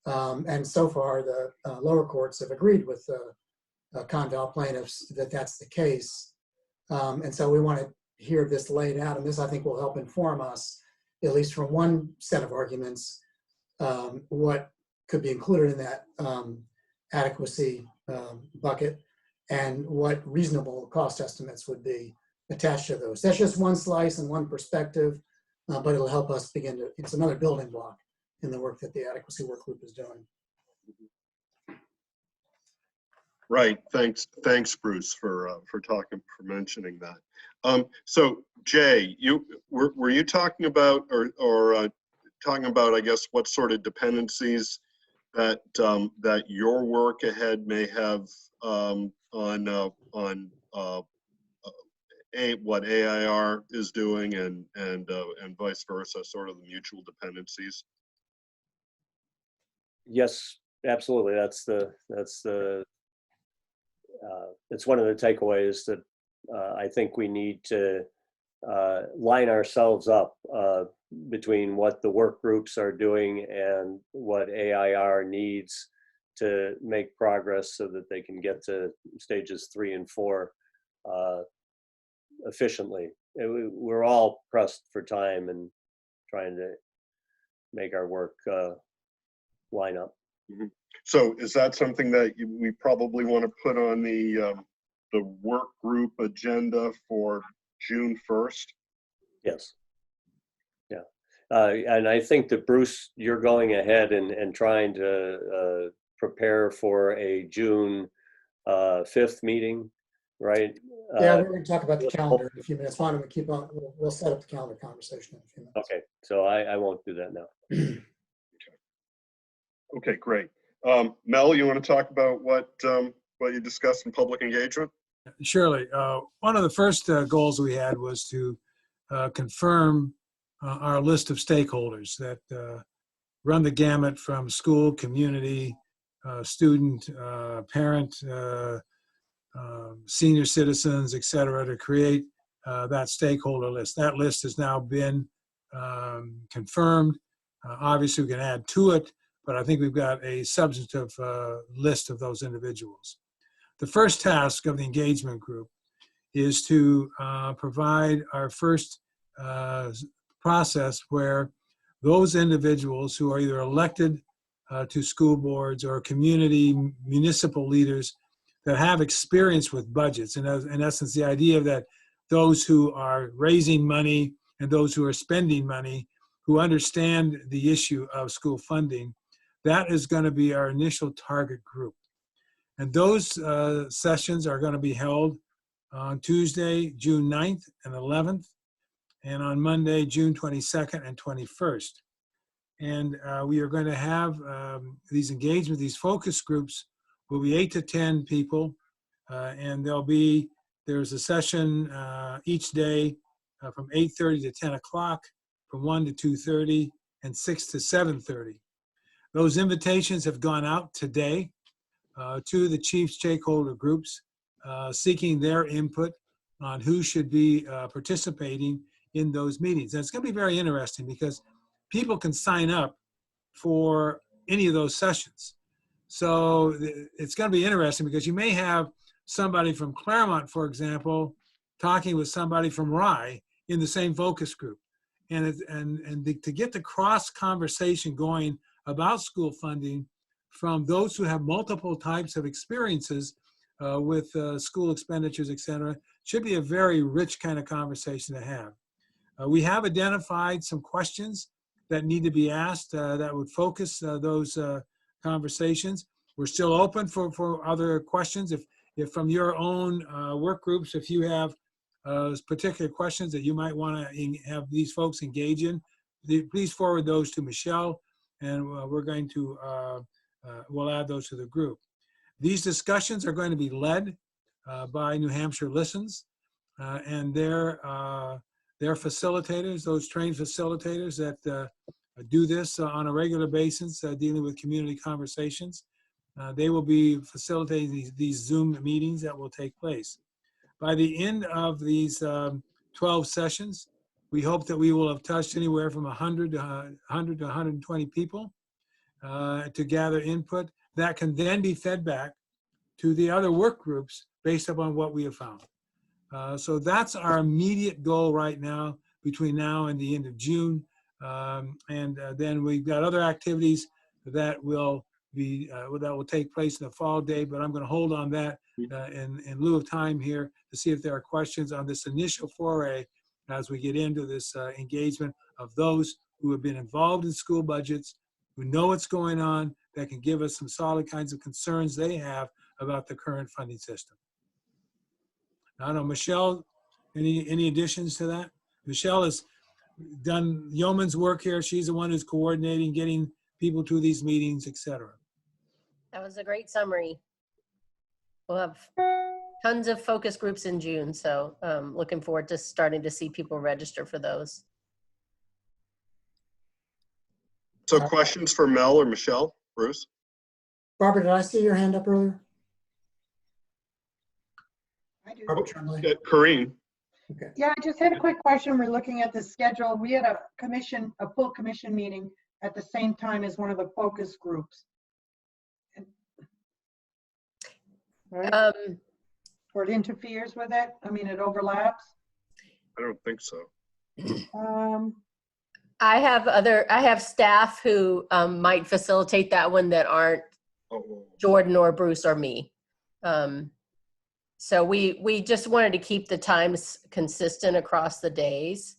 S17: And so far, the lower courts have agreed with the Conval plaintiffs that that's the case. And so we want to hear this laid out, and this I think will help inform us, at least from one set of arguments, what could be included in that adequacy bucket, and what reasonable cost estimates would be attached to those. That's just one slice and one perspective, but it'll help us begin to, it's another building block in the work that the adequacy work group is doing.
S1: Right. Thanks, Bruce, for mentioning that. So Jay, were you talking about or talking about, I guess, what sort of dependencies that that your work ahead may have on what AIR is doing and vice versa, sort of the mutual dependencies?
S4: Yes, absolutely. That's it's one of the takeaways that I think we need to line ourselves up between what the work groups are doing and what AIR needs to make progress so that they can get to stages 3 and 4 efficiently. We're all pressed for time and trying to make our work line up.
S1: Mm-hmm. So is that something that we probably want to put on the work group agenda for June 1st?
S4: Yes. Yeah. And I think that, Bruce, you're going ahead and trying to prepare for a June 5th meeting, right?
S17: Yeah, we're going to talk about the calendar in a few minutes. Why don't we keep on, we'll set up the calendar conversation in a few minutes.
S4: Okay, so I won't do that now.
S1: Okay, great. Mel, you want to talk about what you discussed in public engagement?
S8: Surely. One of the first goals we had was to confirm our list of stakeholders that run the gamut from school, community, student, parent, senior citizens, et cetera, to create that stakeholder list. That list has now been confirmed. Obviously, we can add to it, but I think we've got a substantive list of those individuals. The first task of the engagement group is to provide our first process where those individuals who are either elected to school boards or community municipal leaders that have experience with budgets, and in essence, the idea that those who are raising money and those who are spending money, who understand the issue of school funding, that is going to be our initial target group. And those sessions are going to be held on Tuesday, June 9th and 11th, and on Monday, June 22nd and 21st. And we are going to have these engagements, these focus groups will be 8 to 10 people, and there's a session each day from 8:30 to 10 o'clock, from 1 to 2:30, and 6 to 7:30. Those invitations have gone out today to the chief stakeholder groups, seeking their input on who should be participating in those meetings. And it's going to be very interesting because people can sign up for any of those sessions. So it's going to be interesting because you may have somebody from Claremont, for example, talking with somebody from Rye in the same focus group. And to get the cross conversation going about school funding from those who have multiple types of experiences with school expenditures, et cetera, should be a very rich kind of conversation to have. We have identified some questions that need to be asked that would focus those conversations. We're still open for other questions. If from your own work groups, if you have particular questions that you might want to have these folks engage in, please forward those to Michelle, and we're going to we'll add those to the group. These discussions are going to be led by New Hampshire Listens, and their facilitators, those trained facilitators that do this on a regular basis, dealing with community conversations. They will be facilitating these Zoom meetings that will take place. By the end of these 12 sessions, we hope that we will have touched anywhere from 100 to 120 people to gather input that can then be fed back to the other work groups based upon what we have found. So that's our immediate goal right now between now and the end of June. Then we've got other activities that will take place in the fall day, but I'm going to hold on that in lieu of time here to see if there are questions on this initial foray as we get into this engagement of those who have been involved in school budgets, who know what's going on, that can give us some solid kinds of concerns they have about the current funding system. I don't know, Michelle, any additions to that? Michelle has done yeoman's work here. She's the one who's coordinating, getting people to these meetings, etc.
S16: That was a great summary. We'll have tons of focus groups in June, so looking forward to starting to see people register for those.
S1: So questions for Mel or Michelle? Bruce?
S17: Barbara, did I see your hand up earlier?
S11: I do.
S17: Barbara Tremblay.
S1: Corrine?
S17: Okay.
S11: Yeah, I just had a quick question. We're looking at the schedule. We had a full commission meeting at the same time as one of the focus groups. Right? Or it interferes with it? I mean, it overlaps?
S1: I don't think so.
S16: I have staff who might facilitate that one that aren't Jordan or Bruce or me. So we just wanted to keep the times consistent across the days.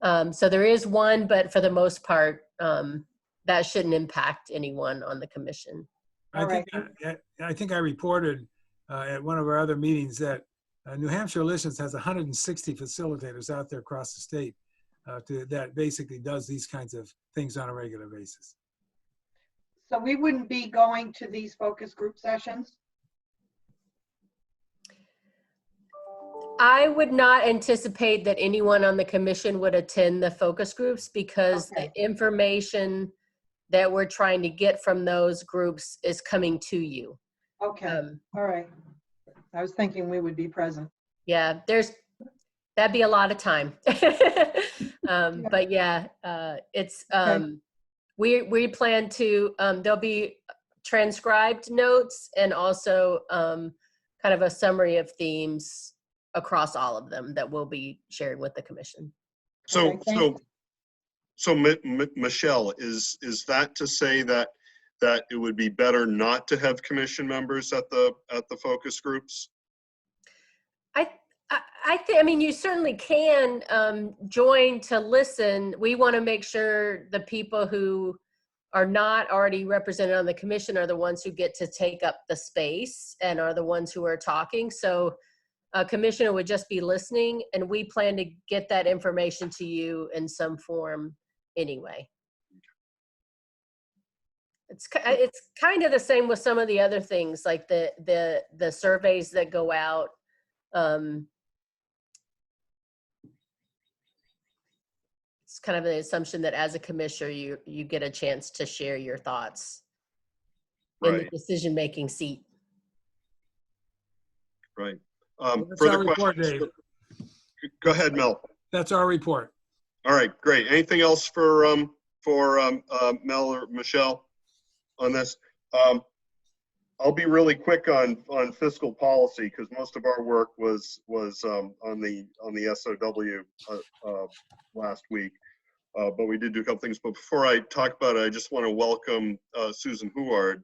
S16: So there is one, but for the most part, that shouldn't impact anyone on the commission.
S8: I think I reported at one of our other meetings that New Hampshire Listens has 160 facilitators out there across the state that basically does these kinds of things on a regular basis.
S11: So we wouldn't be going to these focus group sessions?
S16: I would not anticipate that anyone on the commission would attend the focus groups because the information that we're trying to get from those groups is coming to you.
S11: Okay, all right. I was thinking we would be present.
S16: Yeah, that'd be a lot of time. But yeah, it's, we plan to, there'll be transcribed notes and also kind of a summary of themes across all of them that we'll be sharing with the commission.
S1: So Michelle, is that to say that it would be better not to have commission members at the focus groups?
S16: I mean, you certainly can join to listen. We want to make sure the people who are not already represented on the commission are the ones who get to take up the space and are the ones who are talking. So a commissioner would just be listening, and we plan to get that information to you in some form anyway. It's kind of the same with some of the other things, like the surveys that go out. It's kind of an assumption that as a commissioner, you get a chance to share your thoughts in the decision-making seat.
S1: Right.
S8: That's our report, Dave.
S1: Go ahead, Mel.
S8: That's our report.
S1: All right, great. Anything else for Mel or Michelle on this? I'll be really quick on fiscal policy because most of our work was on the SOW last week, but we did do a couple things. But before I talk about it, I just want to welcome Susan Huard,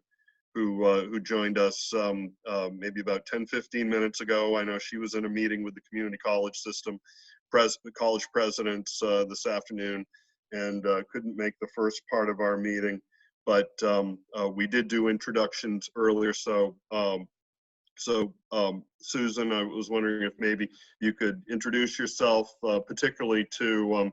S1: who joined us maybe about 10-15 minutes ago. I know she was in a meeting with the community college system college presidents this afternoon and couldn't make the first part of our meeting. But we did do introductions earlier. So Susan, I was wondering if maybe you could introduce yourself, particularly to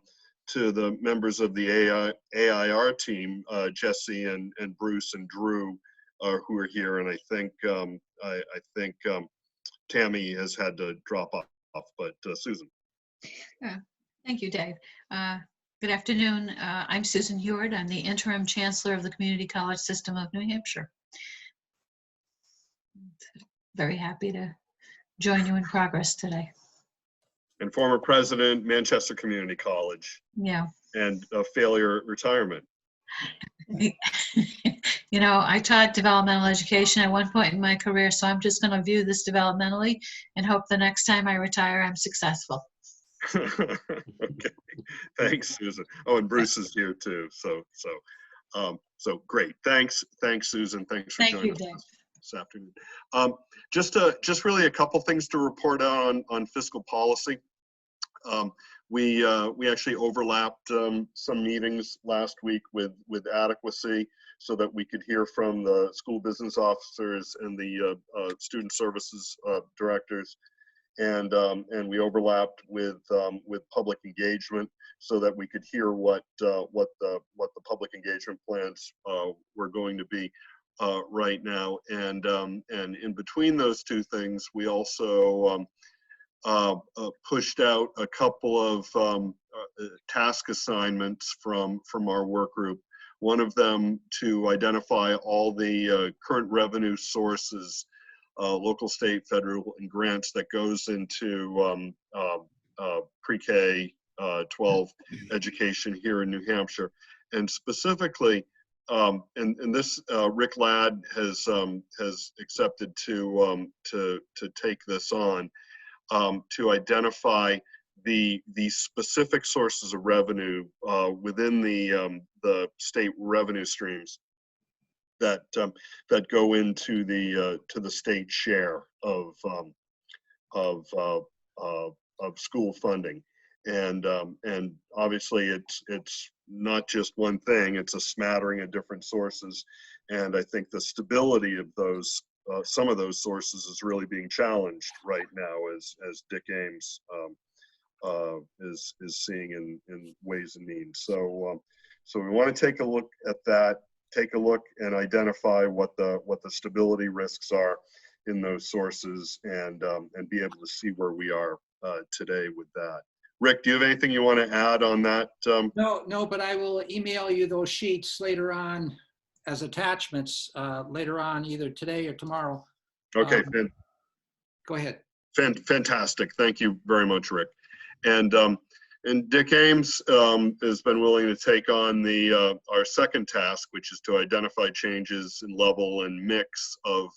S1: the members of the AIR team, Jesse and Bruce and Drew, who are here, and I think Tammy has had to drop off. But Susan.
S18: Thank you, Dave. Good afternoon. I'm Susan Huard. I'm the interim chancellor of the Community College System of New Hampshire. Very happy to join you in progress today.
S1: And former president, Manchester Community College.
S18: Yeah.
S1: And failure at retirement.
S18: You know, I taught developmental education at one point in my career, so I'm just going to view this developmentally and hope the next time I retire, I'm successful.
S1: Okay, thanks, Susan. Oh, and Bruce is here too. So great. Thanks, Susan. Thanks for joining us.
S18: Thank you, Dave.
S1: this afternoon. Just really a couple things to report out on fiscal policy. We actually overlapped some meetings last week with adequacy so that we could hear from the school business officers and the student services directors, and we overlapped with public engagement so that we could hear what the public engagement plans were going to be right now, and in between those two things, we also pushed out a couple of task assignments from our work group. One of them to identify all the current revenue sources, local, state, federal, and grants that goes into pre-K 12 education here in New Hampshire. And specifically, and this Rick Ladd has accepted to take this on, to identify the specific sources of revenue within the state revenue streams that go into the state share of school funding, and obviously it's not just one thing; it's a smattering of different sources, and I think the stability of those. Some of those sources is really being challenged right now, as Dick Ames is seeing in ways and means. So we want to take a look at that, take a look and identify what the stability risks are in those sources, and be able to see where we are today with that. Rick, do you have anything you want to add on that?
S2: No, but I will email you those sheets later on as attachments later on, either today or tomorrow.
S1: Okay,
S2: go ahead.
S1: Fantastic. Thank you very much, Rick. And Dick Ames has been willing to take on our second task, which is to identify changes in level and mix of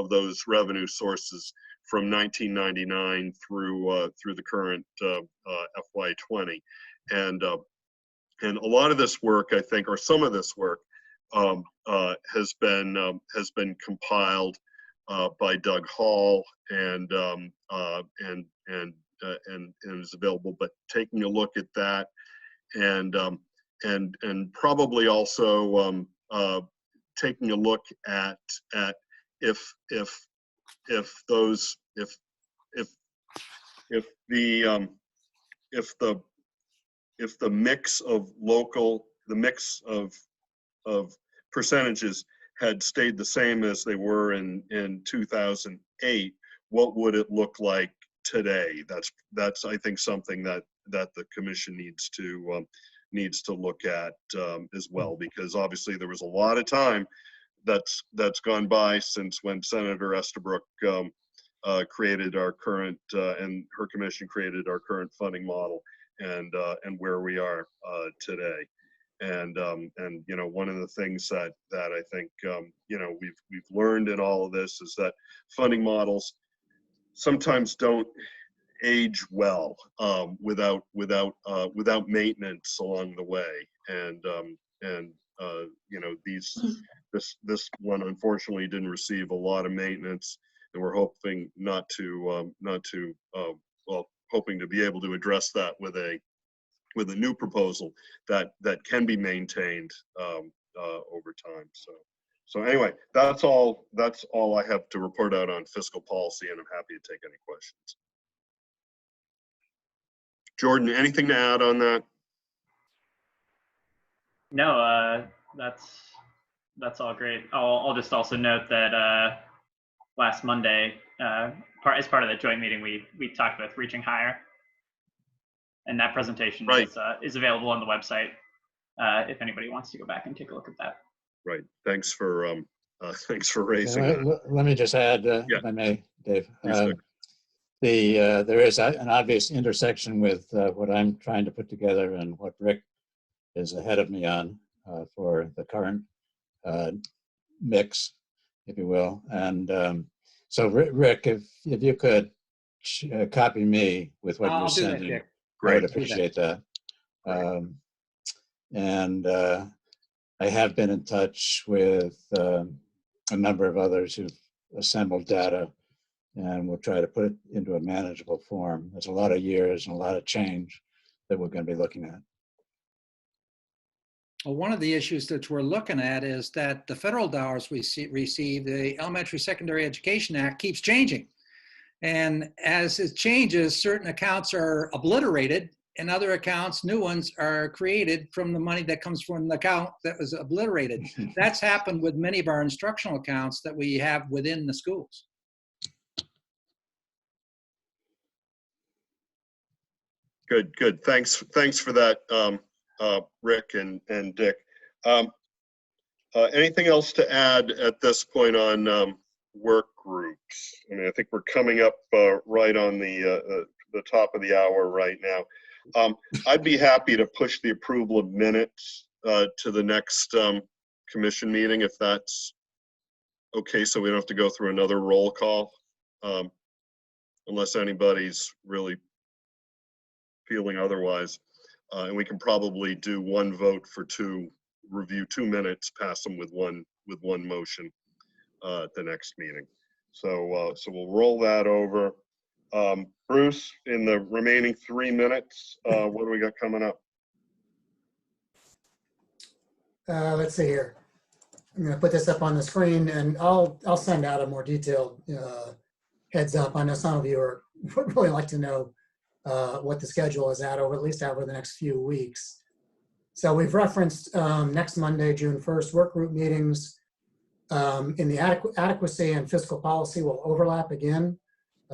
S1: those revenue sources from 1999 through the current FY20, and a lot of this work, I think, or some of this work, has been compiled by Doug Hall and is available. But taking a look at that, and probably also taking a look at if the mix of percentages had stayed the same as they were in 2008, what would it look like today? That's I think something that the commission needs to look at as well, because obviously there was a lot of time that's gone by since when Senator Estabrook created our current and her commission created our current funding model, and where we are today. And you know, one of the things that I think you know we've learned in all of this is that funding models sometimes don't age well without maintenance along the way, and you know, this one unfortunately didn't receive a lot of maintenance, and we're hoping hoping to be able to address that with a new proposal that can be maintained over time. So anyway, that's all I have to report out on fiscal policy, and I'm happy to take any questions. Jordan, anything to add on that?
S3: No, that's all great. I'll just also note that last Monday, as part of the joint meeting, we talked about reaching higher, and that presentation is available on the website if anybody wants to go back and take a look at that.
S1: Right. Thanks for raising that.
S9: Let me just add, if I may, Dave. There is an obvious intersection with what I'm trying to put together and what Rick is ahead of me on for the current mix, if you will. And so, Rick, if you could copy me with what you're sending, I would appreciate that. And I have been in touch with a number of others who've assembled data, and we'll try to put it into a manageable form. There's a lot of years and a lot of change that we're going to be looking at.
S2: Well, one of the issues that we're looking at is that the federal dollars we receive, the Elementary Secondary Education Act, keeps changing. And as it changes, certain accounts are obliterated and other accounts, new ones, are created from the money that comes from the account that was obliterated. That's happened with many of our instructional accounts that we have within the schools.
S1: Good, good. Thanks for that, Rick and Dick. Anything else to add at this point on work groups? I mean, I think we're coming up right on the top of the hour right now. I'd be happy to push the approval of minutes to the next commission meeting, if that's okay, so we don't have to go through another roll call, unless anybody's really feeling otherwise. And we can probably do one vote for review 2 minutes, pass them with one motion at the next meeting. So we'll roll that over. Bruce, in the remaining 3 minutes, what do we got coming up?
S17: Let's see here. I'm going to put this up on the screen, and I'll send out a more detailed heads up. I know some of you would really like to know what the schedule is at least over the next few weeks. So we've referenced next Monday, June 1st, work group meetings in the adequacy and fiscal policy will overlap again.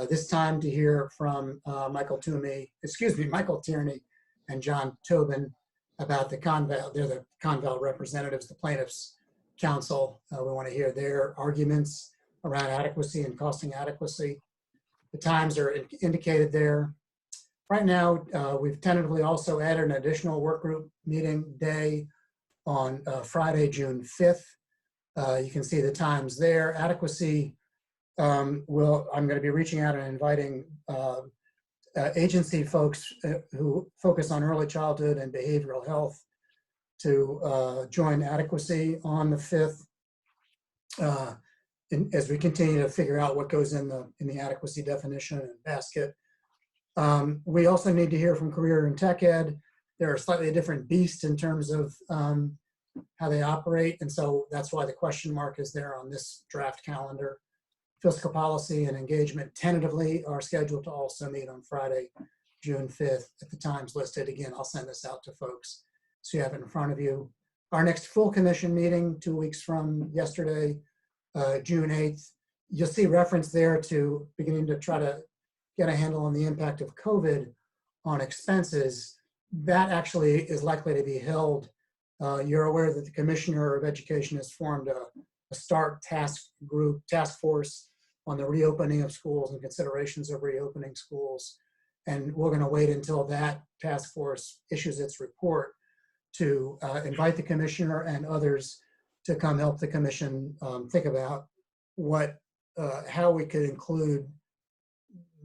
S17: This time to hear from Michael Tierney and John Tobin about the Conval. They're the Conval representatives, the plaintiffs' counsel. We want to hear their arguments around adequacy and costing adequacy. The times are indicated there. Right now, we've tentatively also added an additional work group meeting day on Friday, June 5th. You can see the times there. Adequacy, I'm going to be reaching out and inviting agency folks who focus on early childhood and behavioral health to join adequacy on the 5th as we continue to figure out what goes in the adequacy definition and basket. We also need to hear from career and tech ed. They're a slightly different beast in terms of how they operate, and so that's why the question mark is there on this draft calendar. Fiscal policy and engagement tentatively are scheduled to also meet on Friday, June 5th at the times listed. Again, I'll send this out to folks so you have it in front of you. Our next full commission meeting, 2 weeks from yesterday, June 8th, you'll see reference there to beginning to try to get a handle on the impact of COVID on expenses. That actually is likely to be held. You're aware that the Commissioner of Education has formed a START task force on the reopening of schools and considerations of reopening schools. And we're going to wait until that task force issues its report to invite the Commissioner and others to come help the Commission think about how we could include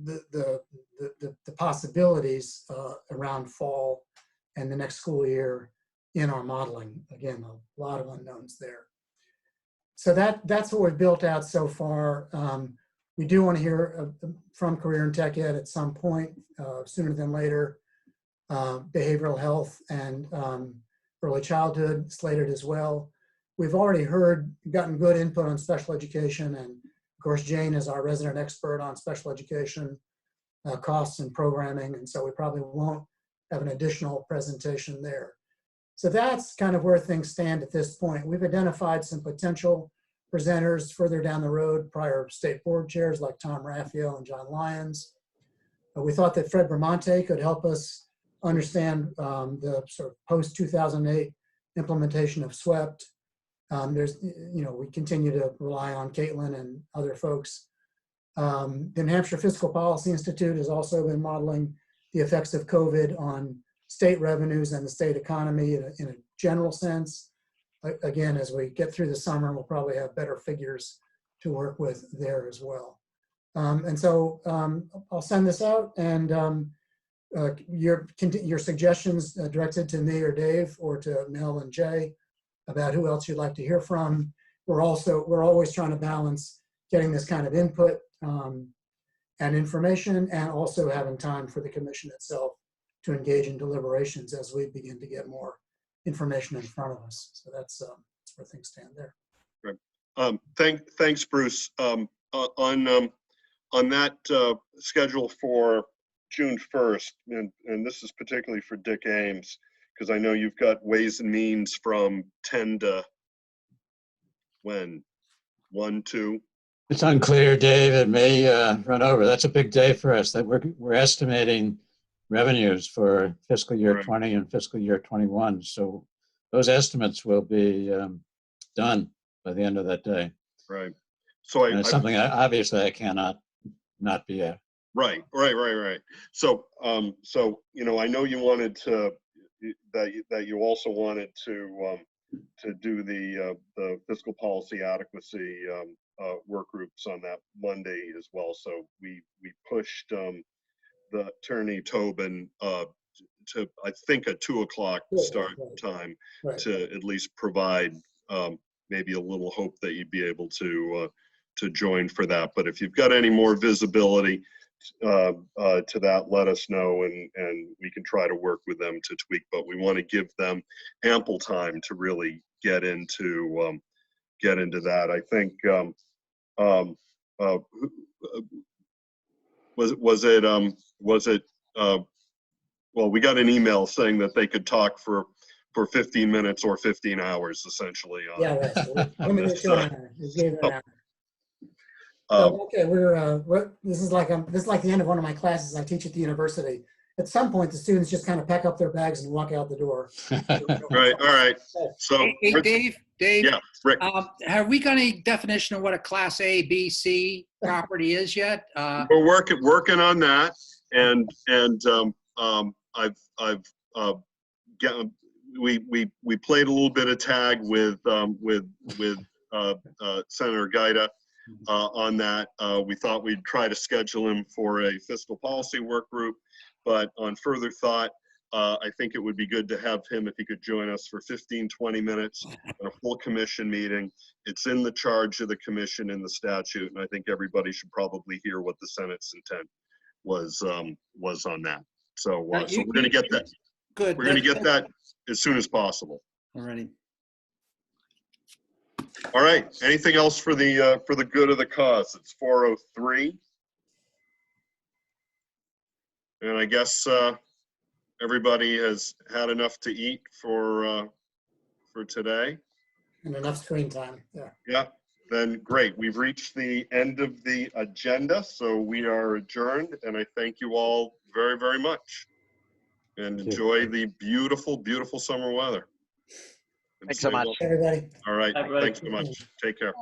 S17: the possibilities around fall and the next school year in our modeling. Again, a lot of unknowns there. So that's what we've built out so far. We do want to hear from Career and Tech Ed at some point, sooner than later. Behavioral health and early childhood slated as well. We've already gotten good input on special education, and of course Jane is our resident expert on special education costs and programming, and so we probably won't have an additional presentation there. So that's kind of where things stand at this point. We've identified some potential presenters further down the road, prior state board chairs like Tom Raphael and John Lyons. We thought that Fred Bramante could help us understand the sort of post-2008 implementation of SWEPT. We continue to rely on Caitlin and other folks. The New Hampshire Fiscal Policy Institute has also been modeling the effects of COVID on state revenues and the state economy in a general sense. Again, as we get through the summer, we'll probably have better figures to work with there as well. And so I'll send this out, and your suggestions directed to me or Dave or to Mel and Jay about who else you'd like to hear from. we're always trying to balance getting this kind of input and information, and also having time for the commission itself to engage in deliberations as we begin to get more information in front of us. So that's where things stand there.
S1: Right. Thanks, Bruce. On that schedule for June 1st, and this is particularly for Dick Ames, because I know you've got Ways and Means from 10 to when? 1, 2?
S9: It's unclear, Dave. It may run over. That's a big day for us. That we're estimating revenues for fiscal year
S1: Right.
S9: 20 and fiscal year 21. So those estimates will be done by the end of that day.
S1: Right. So
S9: and it's something obviously I cannot not be at.
S1: Right. So, you know, I know you wanted to that you also wanted to do the fiscal policy adequacy work groups on that Monday as well. So we pushed the Attorney Tobin to, I think, a 2 o'clock start time to at least provide maybe a little hope that you'd be able to join for that. But if you've got any more visibility to that, let us know, and we can try to work with them to tweak. But we want to give them ample time to really get into that. I think was it well, we got an email saying that they could talk for 15 minutes or 15 hours essentially on
S17: Yeah, right. So we gave it an hour. So, okay, this is like the end of one of my classes I teach at the university. At some point, the students just kind of pack up their bags and walk out the door.
S1: Right. All right. So,
S2: hey, Dave.
S1: Yeah, Rick.
S2: Have we got any definition of what a Class A, B, C property is yet?
S1: We're working on that, and we played a little bit of tag with Senator Gaida on that. We thought we'd try to schedule him for a fiscal policy work group, but on further thought, I think it would be good to have him if he could join us for 15-20 minutes on a full commission meeting. It's in the charge of the commission in the statute, and I think everybody should probably hear what the Senate's intent was on that. So, we're going to get that.
S2: Good.
S1: We're going to get that as soon as possible.
S2: Alrighty.
S1: All right. Anything else for the good of the cause? It's 4:03, and I guess everybody has had enough to eat for today.
S17: And enough screen time. Yeah.
S1: Yeah. Then great. We've reached the end of the agenda, so we are adjourned. And I thank you all very, very much. And enjoy the beautiful, beautiful summer weather.
S7: Thanks so much.
S17: Everybody.
S1: All right.
S3: Everybody.
S1: Thanks so much. Take care.